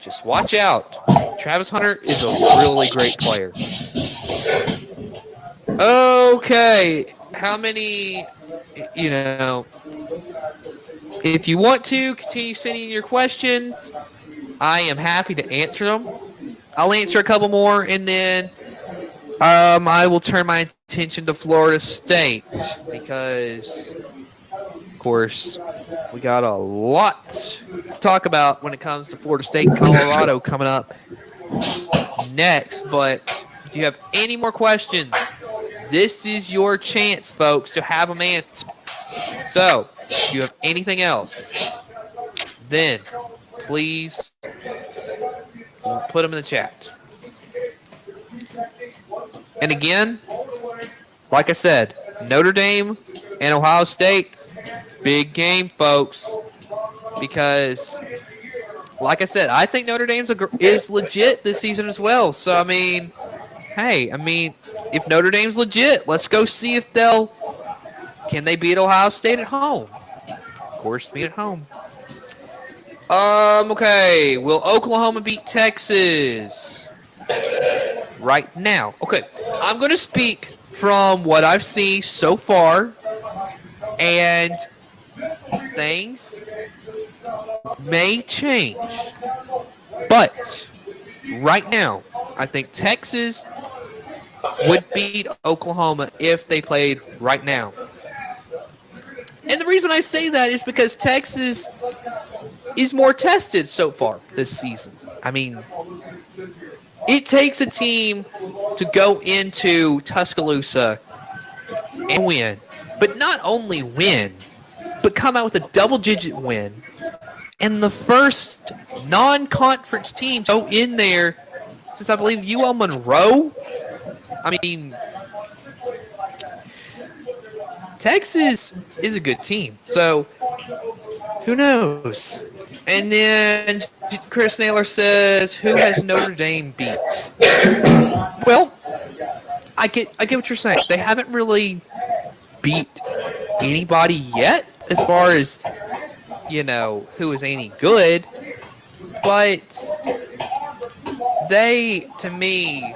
Just watch out. Travis Hunter is a really great player. Okay. How many, if you want to continue sending your questions, I am happy to answer them. I'll answer a couple more, and then I will turn my attention to Florida State because, of course, we got a lot to talk about when it comes to Florida State and Colorado coming up next. But if you have any more questions, this is your chance, folks, to have them answered. So, if you have anything else, then please put them in the chat. And again, like I said, Notre Dame and Ohio State, big game, folks. Because, like I said, I think Notre Dame is legit this season as well. So, I mean, if Notre Dame's legit, let's go see if can they beat Ohio State at home? Of course, beat at home. Okay. Will Oklahoma beat Texas? Right now. Okay. I'm going to speak from what I've seen so far. And things may change. But right now, I think Texas would beat Oklahoma if they played right now. And the reason I say that is because Texas is more tested so far this season. I mean, it takes a team to go into Tuscaloosa and win. But not only win, but come out with a double-digit win. And the first non-conference team to go in there since, I believe, UL Monroe. I mean, Texas is a good team. So, who knows? And then Chris Naylor says, who has Notre Dame beat? Well, I get what you're saying. They haven't really beat anybody yet as far as, who is any good. But they, to me,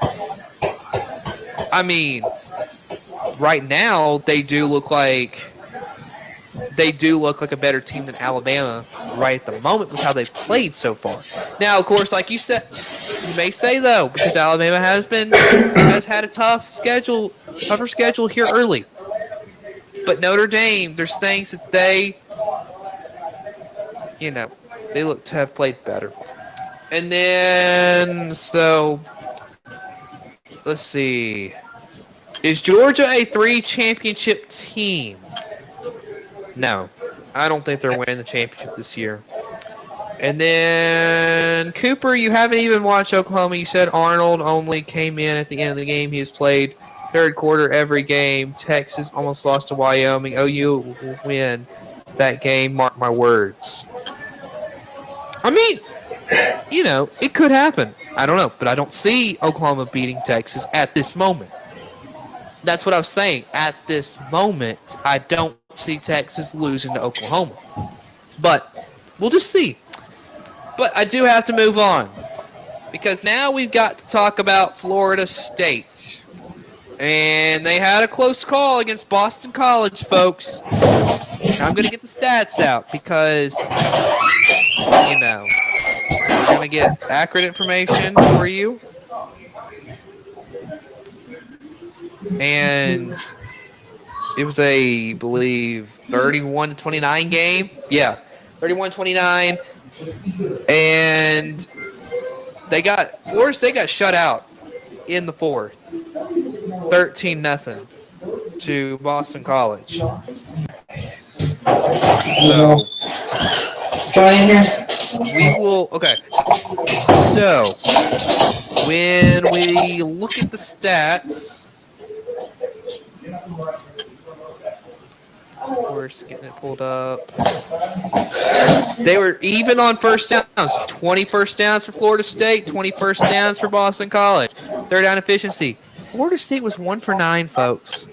right now, they do look like they do look like a better team than Alabama right at the moment with how they've played so far. Now, of course, like you said, you may say though, because Alabama has had a tougher schedule here early. But Notre Dame, there's things that they look to have played better. And then, so, let's see. Is Georgia a 3-championship team? No. I don't think they're winning the championship this year. And then, Cooper, you haven't even watched Oklahoma. You said Arnold only came in at the end of the game. He has played third quarter every game. Texas almost lost to Wyoming. OU will win that game. Mark my words. I mean, it could happen. I don't know. But I don't see Oklahoma beating Texas at this moment. That's what I was saying. At this moment, I don't see Texas losing to Oklahoma. But we'll just see. But I do have to move on. Because now we've got to talk about Florida State. And they had a close call against Boston College, folks. I'm going to get the stats out because, we're going to get accurate information for you. And it was I believe, 31-29 game. Yeah, 31-29. And Florida State got shut out in the fourth. 13-0 to Boston College. So, we will. Okay. So, when we look at the stats, we're just getting it pulled up. They were even on first downs. 20 first downs for Florida State, 20 first downs for Boston College. Third down efficiency. Florida State was 1 for 9, folks.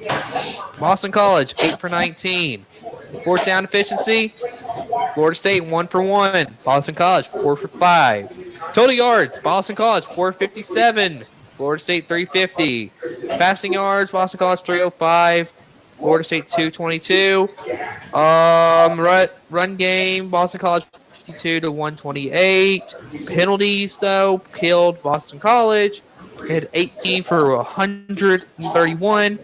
Boston College, 8 for 19. Fourth down efficiency, Florida State 1 for 1. Boston College 4 for 5. Total yards, Boston College 457. Florida State 350. Passing yards, Boston College 305. Florida State 222. Run game, Boston College 52 to 128. Penalties though killed Boston College. They had 18 for 131.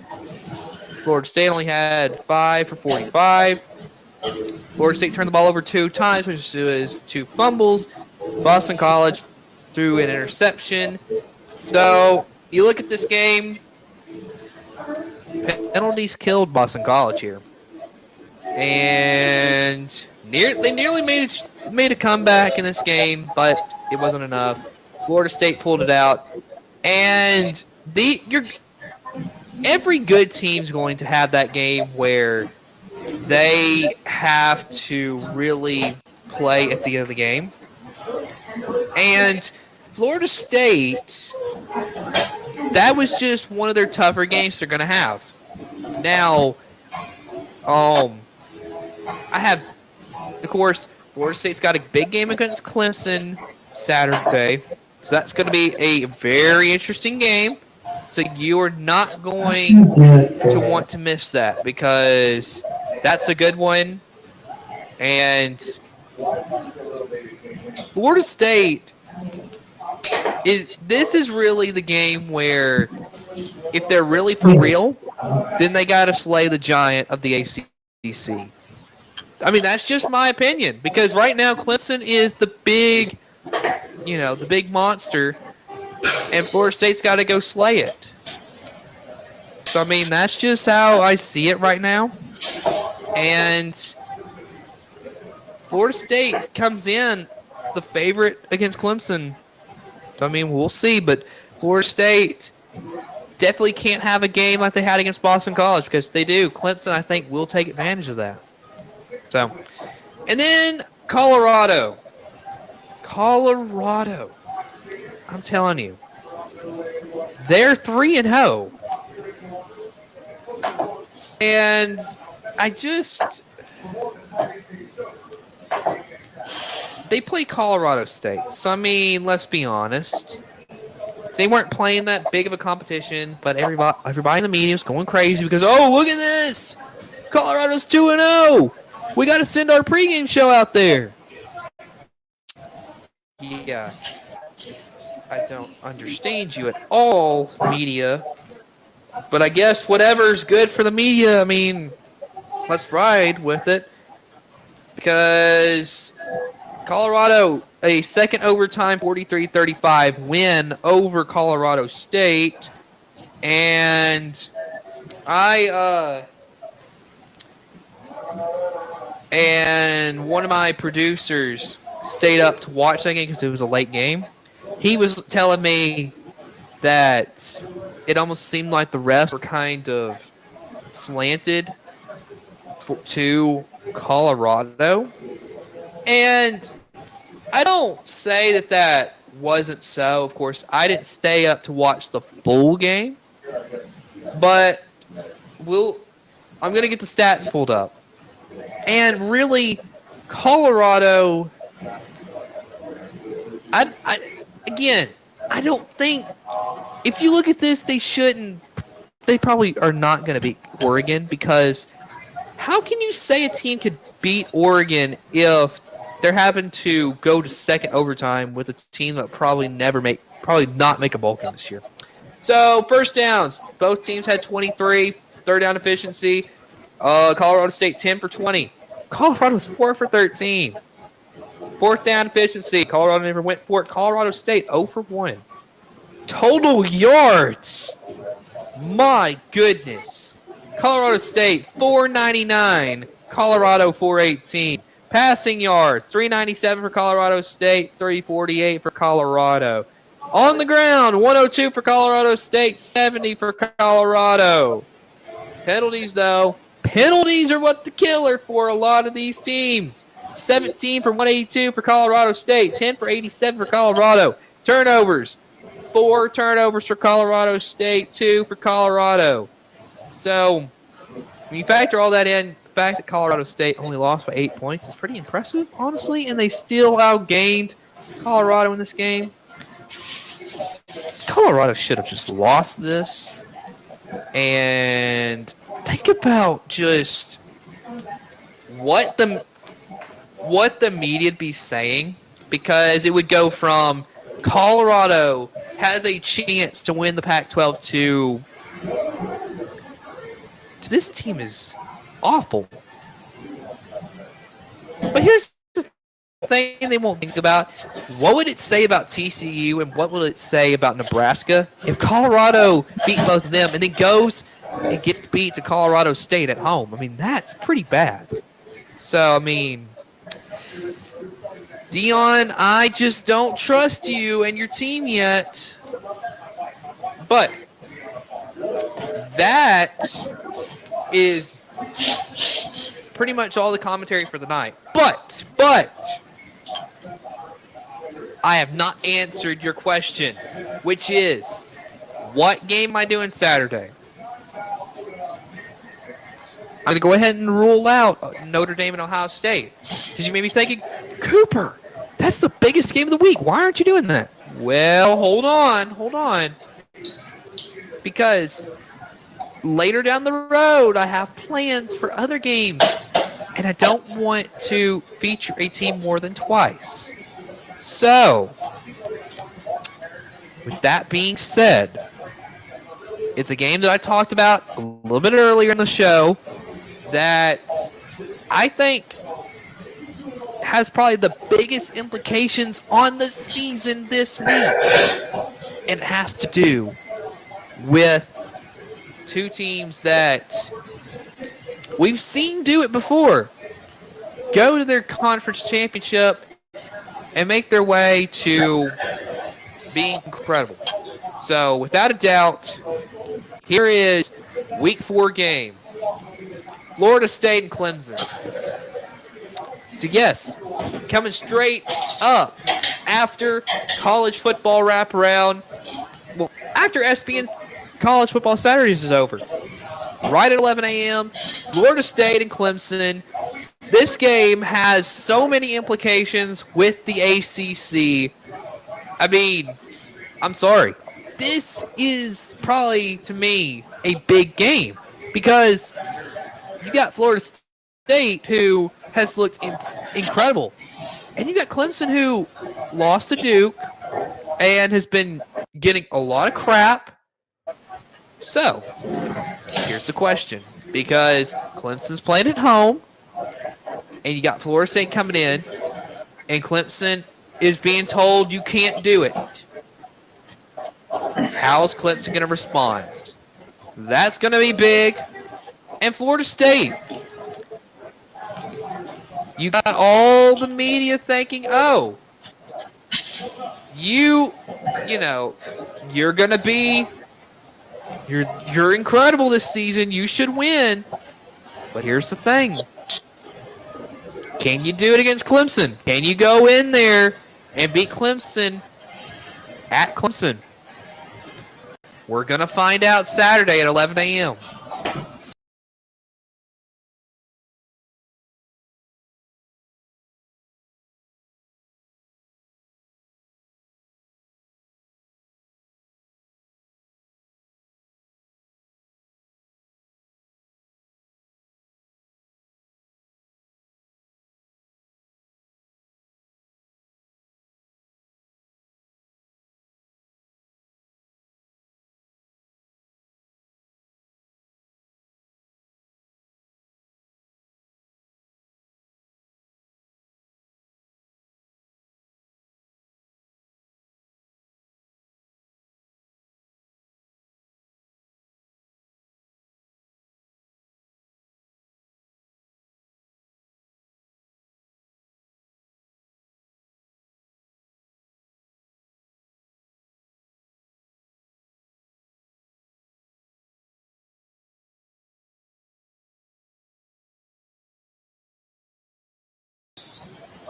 Florida State only had 5 for 45. Florida State turned the ball over 2 times, which was 2 fumbles. Boston College threw an interception. So you look at this game, penalties killed Boston College here. And they nearly made a comeback in this game, but it wasn't enough. Florida State pulled it out. And every good team's going to have that game where they have to really play at the end of the game. And Florida State, that was just one of their tougher games they're going to have. Now, of course, Florida State's got a big game against Clemson Saturday. So that's going to be a very interesting game. So you are not going to want to miss that because that's a good one. And Florida State, this is really the game where if they're really for real, then they got to slay the giant of the ACC. I mean, that's just my opinion because right now Clemson is the big monster, and Florida State's got to go slay it. So, I mean, that's just how I see it right now. And Florida State comes in the favorite against Clemson. So, I mean, we'll see. But Florida State definitely can't have a game like they had against Boston College because if they do, Clemson, I think, will take advantage of that. So, and then Colorado. I'm telling you, they're 3-0, and they play Colorado State. So I mean, let's be honest, they weren't playing that big of a competition, but everybody in the media was going crazy because look at this, Colorado's 2-0. We got to send our pregame show out there. Yeah. I don't understand you at all, media. But I guess whatever's good for the media, I mean, let's ride with it. Because Colorado, a second overtime 43-35 win over Colorado State. And and one of my producers stayed up to watch that game because it was a late game. He was telling me that it almost seemed like the refs were kind of slanted to Colorado. And I don't say that that wasn't so. Of course, I didn't stay up to watch the full game. But I'm going to get the stats pulled up. And really, Colorado, I don't think, if you look at this, they probably are not going to beat Oregon, because how can you say a team could beat Oregon if they're having to go to second overtime with a team that probably not make a bowl game this year? So, first downs, both teams had 23, third down efficiency. Colorado State 10 for 20. Colorado was 4 for 13. Fourth down efficiency, Colorado never went for it. Colorado State 0 for 1. Total yards, my goodness. Colorado State 499, Colorado 418. Passing yards, 397 for Colorado State, 348 for Colorado. On the ground, 102 for Colorado State, 70 for Colorado. Penalties, though. Penalties are what the killer for a lot of these teams. 17 for 182 for Colorado State, 10 for 87 for Colorado. Turnovers, 4 turnovers for Colorado State, 2 for Colorado. So, when you factor all that in, the fact that Colorado State only lost by 8 points is pretty impressive, honestly, and they still outgained Colorado in this game. Colorado should have just lost this. And think about just what the media'd be saying, because it would go from Colorado has a chance to win the Pac-12 to this team is awful. But here's the thing they won't think about. What would it say about TCU and what will it say about Nebraska if Colorado beat both of them and then goes and gets beat to Colorado State at home? I mean, that's pretty bad. So, I mean, Dion, I just don't trust you and your team yet. But that is pretty much all the commentary for the night. But I have not answered your question, which is, what game am I doing Saturday? I'm going to go ahead and rule out Notre Dame and Ohio State. Because you may be thinking, Cooper, that's the biggest game of the week. Why aren't you doing that? Well, hold on. Because later down the road, I have plans for other games. And I don't want to feature a team more than twice. So, with that being said, it's a game that I talked about a little bit earlier in the show that I think has probably the biggest implications on the season this week. And it has to do with two teams that we've seen do it before. Go to their conference championship and make their way to being incredible. So, without a doubt, here is Week 4 game. Florida State and Clemson. So, yes, coming straight up after college football wraparound. Well, after SBN College Football Saturdays is over. Right at 11 a.m., Florida State and Clemson. This game has so many implications with the ACC. I mean, I'm sorry. This is probably, to me, a big game because you got Florida State, who has looked incredible. And you got Clemson, who lost to Duke and has been getting a lot of crap. So, here's the question. Because Clemson's playing at home, and you got Florida State coming in, and Clemson is being told you can't do it. How's Clemson going to respond? That's going to be big. And Florida State, you got all the media thinking, oh, you're going to be, you're incredible this season. You should win. But here's the thing. Can you do it against Clemson? Can you go in there and beat Clemson at Clemson? We're going to find out Saturday at 11 a.m.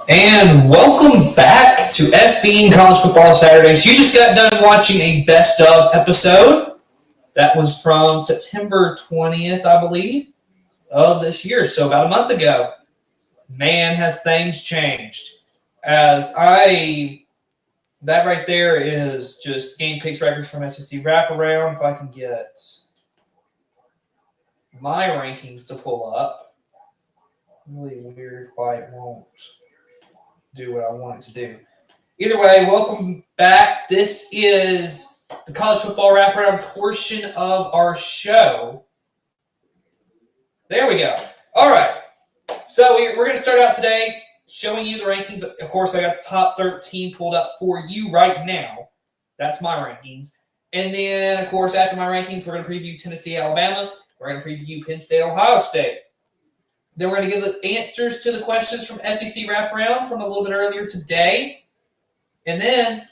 And welcome back to SBN College Football Saturdays. You just got done watching a best of episode. That was from September 20th, I believe, of this year. So about a month ago. Man, has things changed. That right there is just game picks records from SEC wraparound. If I can get my rankings to pull up. Really weird why it won't do what I want it to do. Either way, welcome back. This is the college football wraparound portion of our show. There we go. All right. So we're going to start out today showing you the rankings. Of course, I got the top 13 pulled up for you right now. That's my rankings. And then, of course, after my rankings, we're going to preview Tennessee, Alabama. We're going to preview Penn State, Ohio State. Then we're going to give the answers to the questions from SEC Wraparound from a little bit earlier today. And then,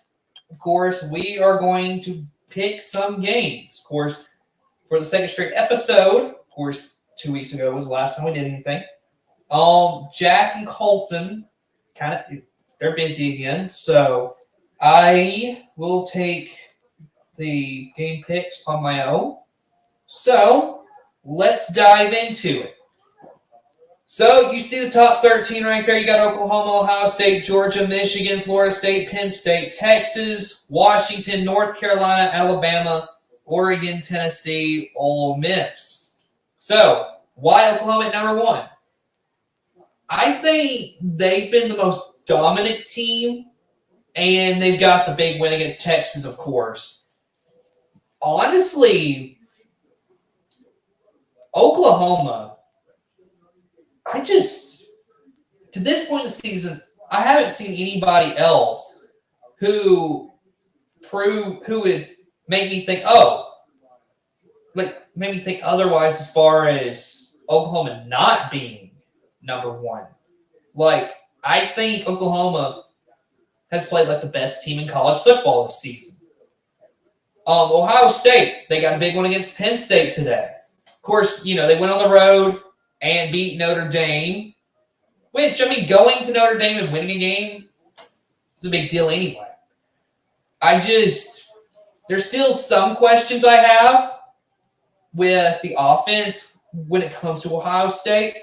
of course, we are going to pick some games. Of course, for the second straight episode, of course, 2 weeks ago was the last time we did anything. Jack and Colton, they're busy again. So I will take the game picks on my own. So let's dive into it. So you see the top 13 right there. You got Oklahoma, Ohio State, Georgia, Michigan, Florida State, Penn State, Texas, Washington, North Carolina, Alabama, Oregon, Tennessee, Ole Miss. So why Oklahoma at number one? I think they've been the most dominant team, and they've got the big win against Texas, of course. Honestly, Oklahoma, to this point in the season, I haven't seen anybody else who would make me think, make me think otherwise as far as Oklahoma not being number one. I think Oklahoma has played like the best team in college football this season. Ohio State, they got a big one against Penn State today. Of course, they went on the road and beat Notre Dame, which, going to Notre Dame and winning a game is a big deal anyway. There's still some questions I have with the offense when it comes to Ohio State.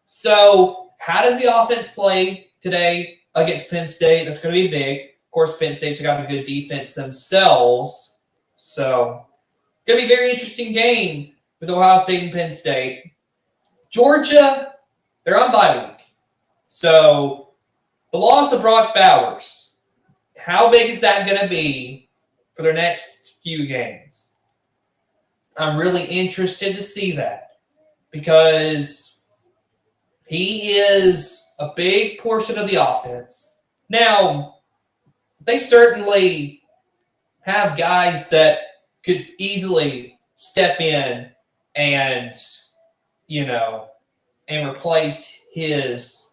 So how does the offense play today against Penn State? That's going to be big. Of course, Penn State's got a good defense themselves. So going to be a very interesting game with Ohio State and Penn State. Georgia, they're on bye week. So the loss of Brock Bowers, how big is that going to be for their next few games? I'm really interested to see that because he is a big portion of the offense. Now, they certainly have guys that could easily step in and, and replace his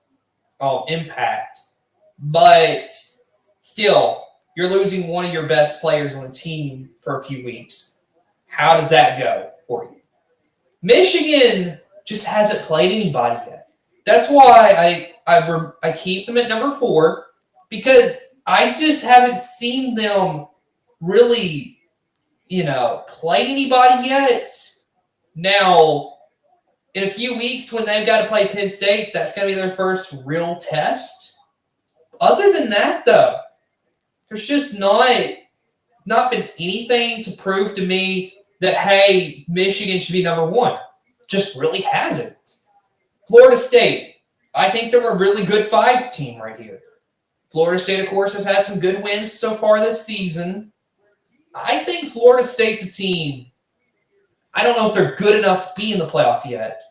impact. But still, you're losing one of your best players on the team for a few weeks. How does that go for you? Michigan just hasn't played anybody yet. That's why I keep them at number 4 because I just haven't seen them really, play anybody yet. Now, in a few weeks when they've got to play Penn State, that's going to be their first real test. Other than that, though, there's just not been anything to prove to me that, hey, Michigan should be number 1. Just really hasn't. Florida State, I think they're a really good 5 team right here. Florida State, of course, has had some good wins so far this season. I think Florida State's a team. I don't know if they're good enough to be in the playoff yet,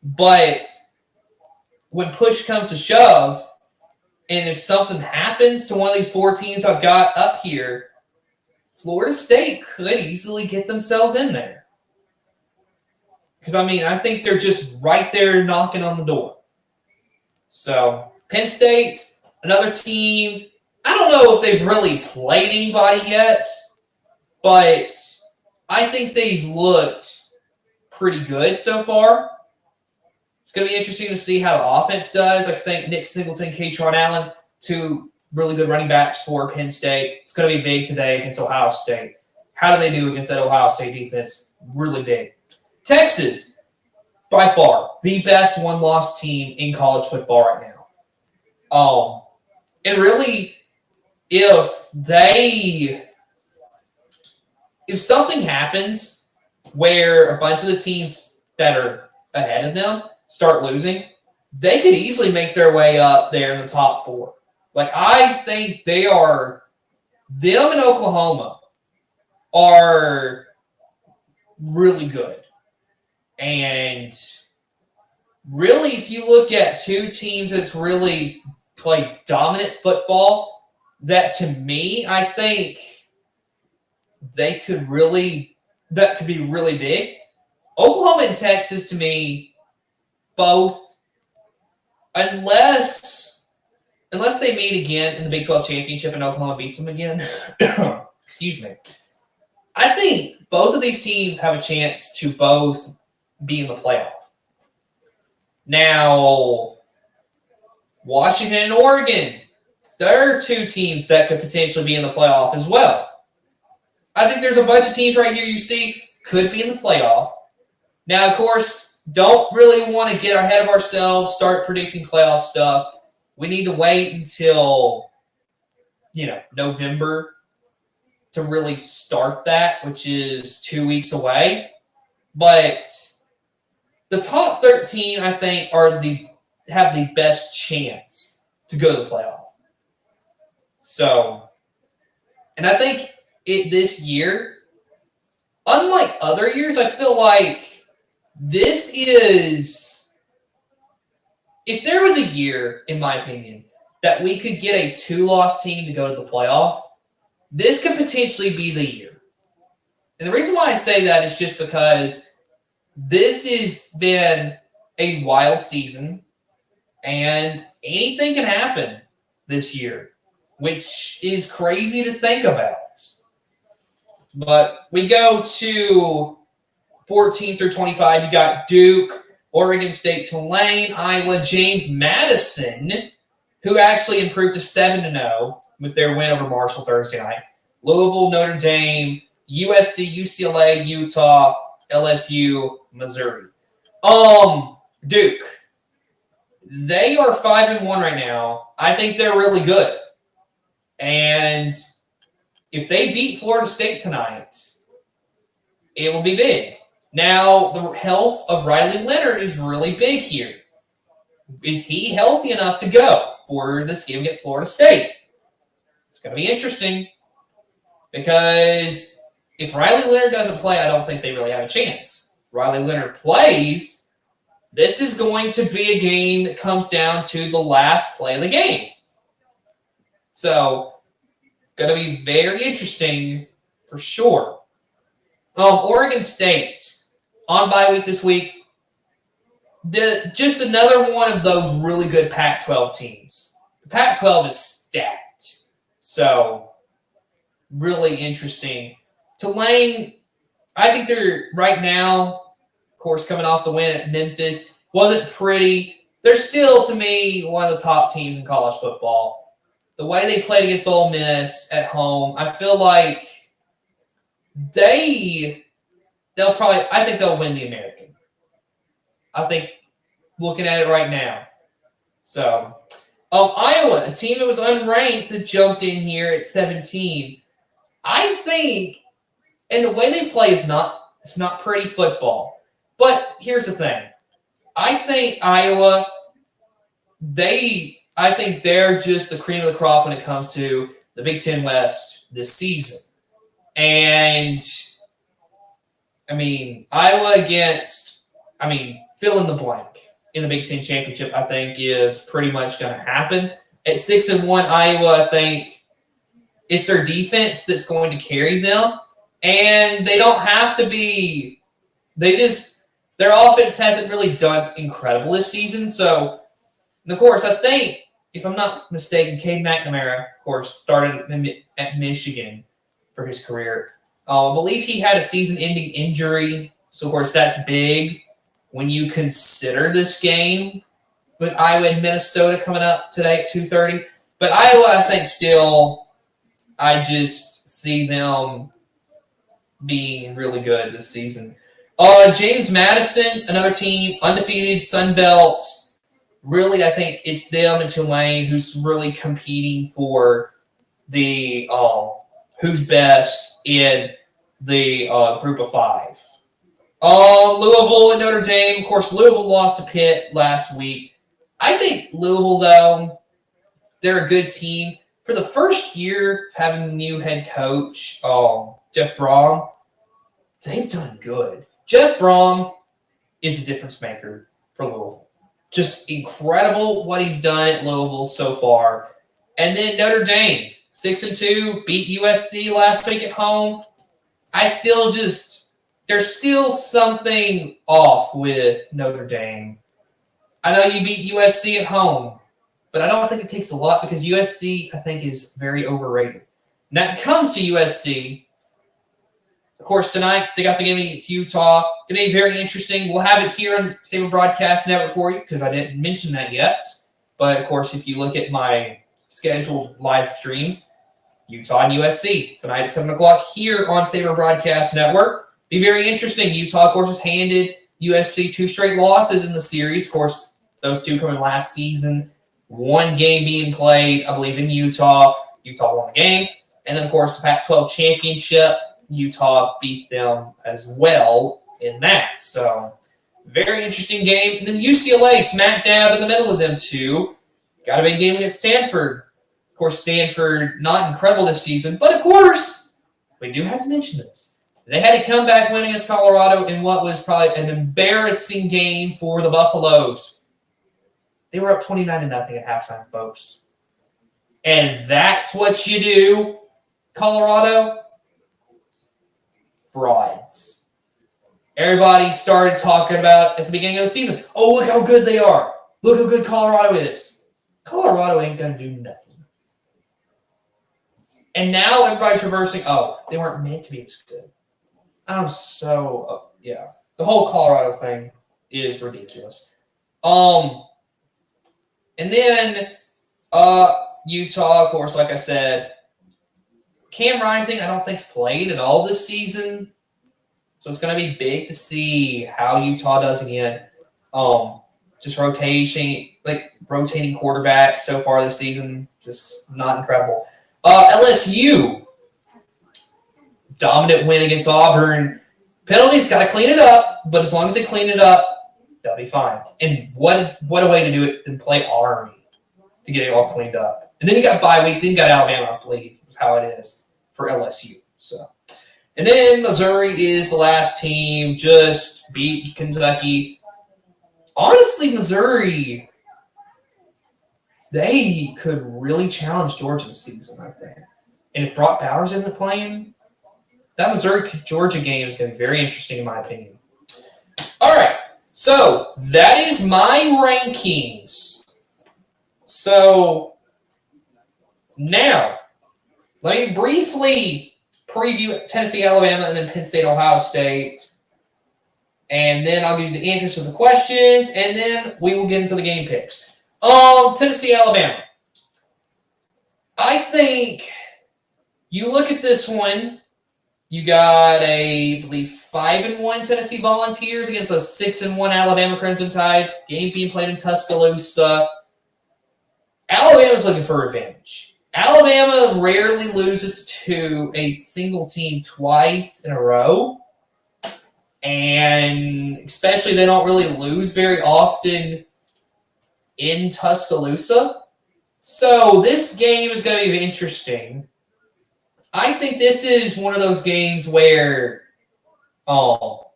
but when push comes to shove, and if something happens to one of these 4 teams I've got up here, Florida State could easily get themselves in there. Because, I think they're just right there knocking on the door. So, Penn State, another team. I don't know if they've really played anybody yet, but I think they've looked pretty good so far. It's going to be interesting to see how the offense does. I think Nick Singleton, Katron Allen, 2 really good running backs for Penn State. It's going to be big today against Ohio State. How do they do against that Ohio State defense? Really big. Texas, by far, the best one-loss team in college football right now. And really, if something happens where a bunch of the teams that are ahead of them start losing, they could easily make their way up there in the top 4. I think them and Oklahoma are really good. And really, if you look at 2 teams that's really played dominant football, that to me, I think that could be really big. Oklahoma and Texas, to me, both, unless they meet again in the Big 12 championship and Oklahoma beats them again, excuse me, I think both of these teams have a chance to both be in the playoff. Now, Washington and Oregon, there are 2 teams that could potentially be in the playoff as well. I think there's a bunch of teams right here you see could be in the playoff. Now, of course, don't really want to get ahead of ourselves, start predicting playoff stuff. We need to wait until, November to really start that, which is 2 weeks away. But the top 13, I think, have the best chance to go to the playoff. So, and I think this year, unlike other years, I feel like this is, if there was a year, in my opinion, that we could get a 2-loss team to go to the playoff, this could potentially be the year. And the reason why I say that is just because this has been a wild season, and anything can happen this year, which is crazy to think about. But we go to 14 through 25. You got Duke, Oregon State, Tulane, Iowa, James Madison, who actually improved to 7-0 with their win over Marshall Thursday night. Louisville, Notre Dame, USC, UCLA, Utah, LSU, Missouri. Duke. They are 5-1 right now. I think they're really good. And if they beat Florida State tonight, it will be big. Now, the health of Riley Leonard is really big here. is he healthy enough to go for this game against Florida State? It's going to be interesting because if Riley Leonard doesn't play, I don't think they really have a chance. Riley Leonard plays, this is going to be a game that comes down to the last play of the game. So, going to be very interesting for sure. Oregon State on bye week this week. Just another one of those really good Pac-12 teams. The Pac-12 is stacked. So, really interesting. Tulane, I think they're right now, of course, coming off the win at Memphis. Wasn't pretty. They're still, to me, one of the top teams in college football. The way they played against Ole Miss at home, I feel like I think they'll win the American. I think looking at it right now. So, Iowa, a team that was unranked that jumped in here at 17. I think, and the way they play it's not pretty football. But here's the thing. I think Iowa, I think they're just the cream of the crop when it comes to the Big Ten West this season. And, Iowa against, fill in the blank in the Big Ten Championship, I think is pretty much going to happen. At 6-1, Iowa, I think it's their defense that's going to carry them. And they don't have to be – their offense hasn't really done incredible this season. So, and of course, I think, if I'm not mistaken, Cade McNamara, of course, started at Michigan for his career. I believe he had a season-ending injury. So, of course, that's big when you consider this game with Iowa and Minnesota coming up today at 2:30. But Iowa, I think still, I just see them being really good this season. James Madison, another team, undefeated, Sun Belt. Really, I think it's them and Tulane who's really competing for the who's best in the group of five. Louisville and Notre Dame. Of course, Louisville lost to Pitt last week. I think Louisville, though, they're a good team. For the first year of having a new head coach, Jeff Brom, they've done good. Jeff Brom is a difference maker for Louisville. Just incredible what he's done at Louisville so far. And then Notre Dame, 6-2, beat USC last week at home. There's still something off with Notre Dame. I know you beat USC at home, but I don't think it takes a lot because USC, I think, is very overrated. And that comes to USC. Of course, tonight they got the game against Utah. Going to be very interesting. We'll have it here on Saber Broadcast Network for you because I didn't mention that yet. But, of course, if you look at my scheduled live streams, Utah and USC tonight at 7 o'clock here on Saber Broadcast Network. Be very interesting. Utah, of course, has handed USC 2 straight losses in the series. Of course, those 2 coming last season. 1 game being played, I believe, in Utah. Utah won the game. And then, of course, the Pac-12 championship. Utah beat them as well in that. So, very interesting game. And then UCLA smack dab in the middle of them 2. Got a big game against Stanford. Of course, Stanford not incredible this season. But, of course, we do have to mention this. They had a comeback win against Colorado in what was probably an embarrassing game for the Buffaloes. They were up 29-0 at halftime, folks. And that's what you do, Colorado. Frauds. Everybody started talking about at the beginning of the season, oh, look how good they are. Look how good Colorado is. Colorado ain't going to do nothing. And now everybody's reversing, oh, they weren't meant to be as good. The whole Colorado thing is ridiculous. And then Utah, of course, like I said, Cam Rising, I don't think's played at all this season. So it's going to be big to see how Utah does again. Just rotating quarterbacks so far this season, just not incredible. LSU, dominant win against Auburn. Penalties, got to clean it up, but as long as they clean it up, They'll be fine. And what a way to do it than play Army to get it all cleaned up. And then you got bye week, then you got Alabama, I believe, is how it is for LSU. So, and then Missouri is the last team, just beat Kentucky. Honestly, Missouri, they could really challenge Georgia this season, I think. And if Brock Bowers isn't playing, that Missouri-Georgia game is going to be very interesting, in my opinion. All right, so that is my rankings. So now, let me briefly preview Tennessee, Alabama, and then Penn State, Ohio State. And then I'll give you the answers to the questions, and then we will get into the game picks. Tennessee, Alabama. I think you look at this one, you got I believe 5-1 Tennessee Volunteers against a 6-1 Alabama Crimson Tide. Game being played in Tuscaloosa. Alabama's looking for revenge. Alabama rarely loses to a single team twice in a row. And especially they don't really lose very often in Tuscaloosa. So this game is going to be interesting. I think this is one of those games where, to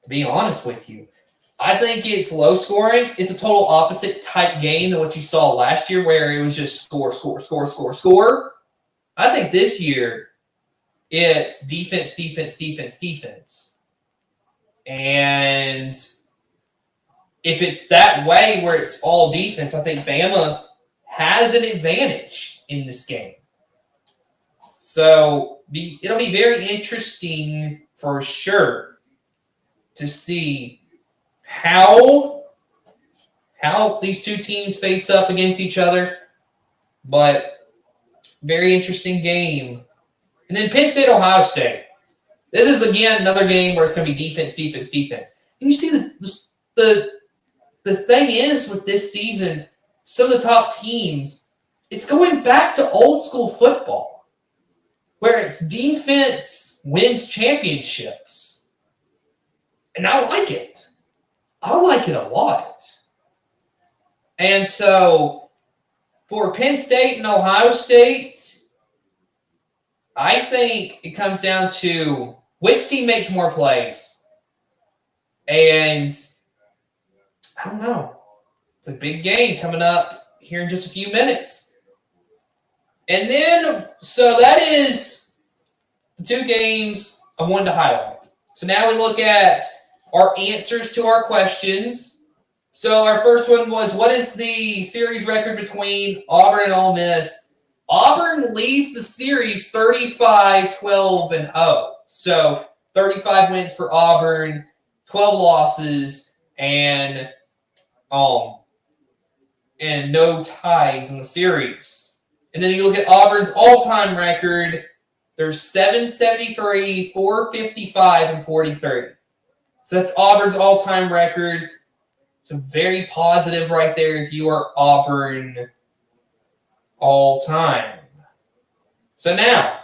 be honest with you, I think it's low scoring. It's a total opposite type game than what you saw last year where it was just score, score, score, score, score. I think this year it's defense, defense, defense, defense. And if it's that way where it's all defense, I think Bama has an advantage in this game. So it'll be very interesting for sure to see how these two teams face up against each other. But very interesting game. And then Penn State, Ohio State. This is, again, another game where it's going to be defense, defense, defense. And you see the thing is with this season, some of the top teams, it's going back to old school football where it's defense wins championships. And I like it. I like it a lot. And so for Penn State and Ohio State, I think it comes down to which team makes more plays. And I don't know. It's a big game coming up here in just a few minutes. And then, so that is the two games I wanted to highlight. So now we look at our answers to our questions. So our first one was, what is the series record between Auburn and Ole Miss? Auburn leads the series 35-12-0. So 35 wins for Auburn, 12 losses, and no ties in the series. And then you look at Auburn's all-time record. There's 773, 455, and 43. So that's Auburn's all-time record. So very positive right there if you are Auburn all-time. So now,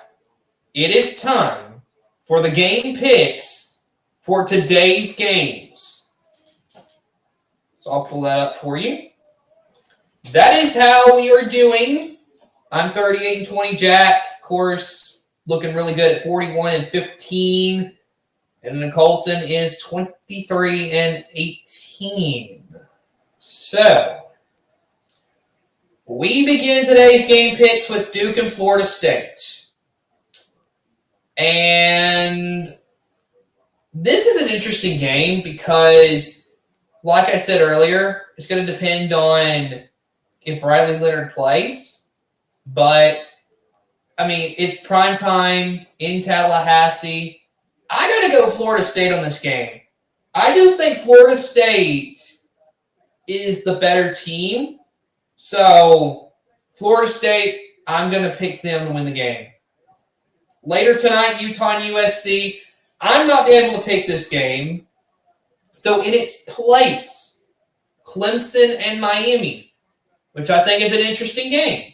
it is time for the game picks for today's games. So I'll pull that up for you. That is how we are doing. I'm 38-20. Jack, of course, looking really good at 41-15. And then Colton is 23-18. So, we begin today's game picks with Duke and Florida State. And this is an interesting game because, like I said earlier, it's going to depend on if Riley Leonard plays. But, I mean, it's prime time in Tallahassee. I got to go Florida State on this game. I just think Florida State is the better team. So, Florida State, I'm going to pick them to win the game. Later tonight, Utah and USC. I'm not able to pick this game. So, in its place, Clemson and Miami, which I think is an interesting game.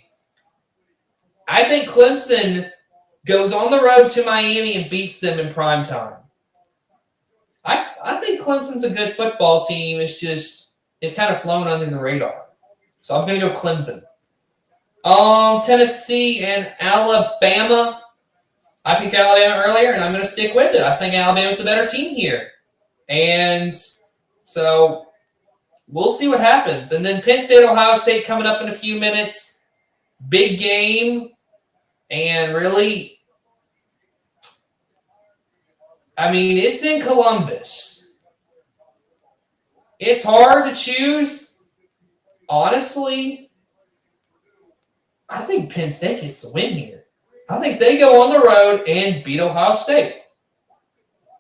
I think Clemson goes on the road to Miami and beats them in prime time. I think Clemson's a good football team. It's just they've kind of flown under the radar. So I'm going to go Clemson. Tennessee and Alabama. I picked Alabama earlier, and I'm going to stick with it. I think Alabama's the better team here. And so we'll see what happens. And then Penn State, Ohio State coming up in a few minutes. Big game. And really, I mean, it's in Columbus. It's hard to choose. Honestly, I think Penn State gets the win here. I think they go on the road and beat Ohio State.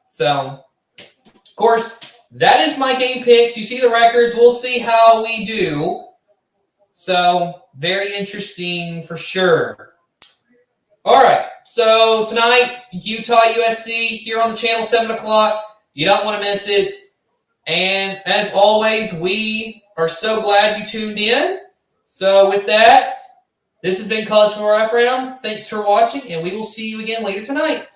So, of course, that is my game picks. You see the records. We'll see how we do. So, very interesting for sure. All right. So, tonight, Utah, USC, here on the channel, 7 o'clock. You don't want to miss it. And as always, we are so glad you tuned in. So, with that, this has been College Football Wraparound. Thanks for watching, and we will see you again later tonight.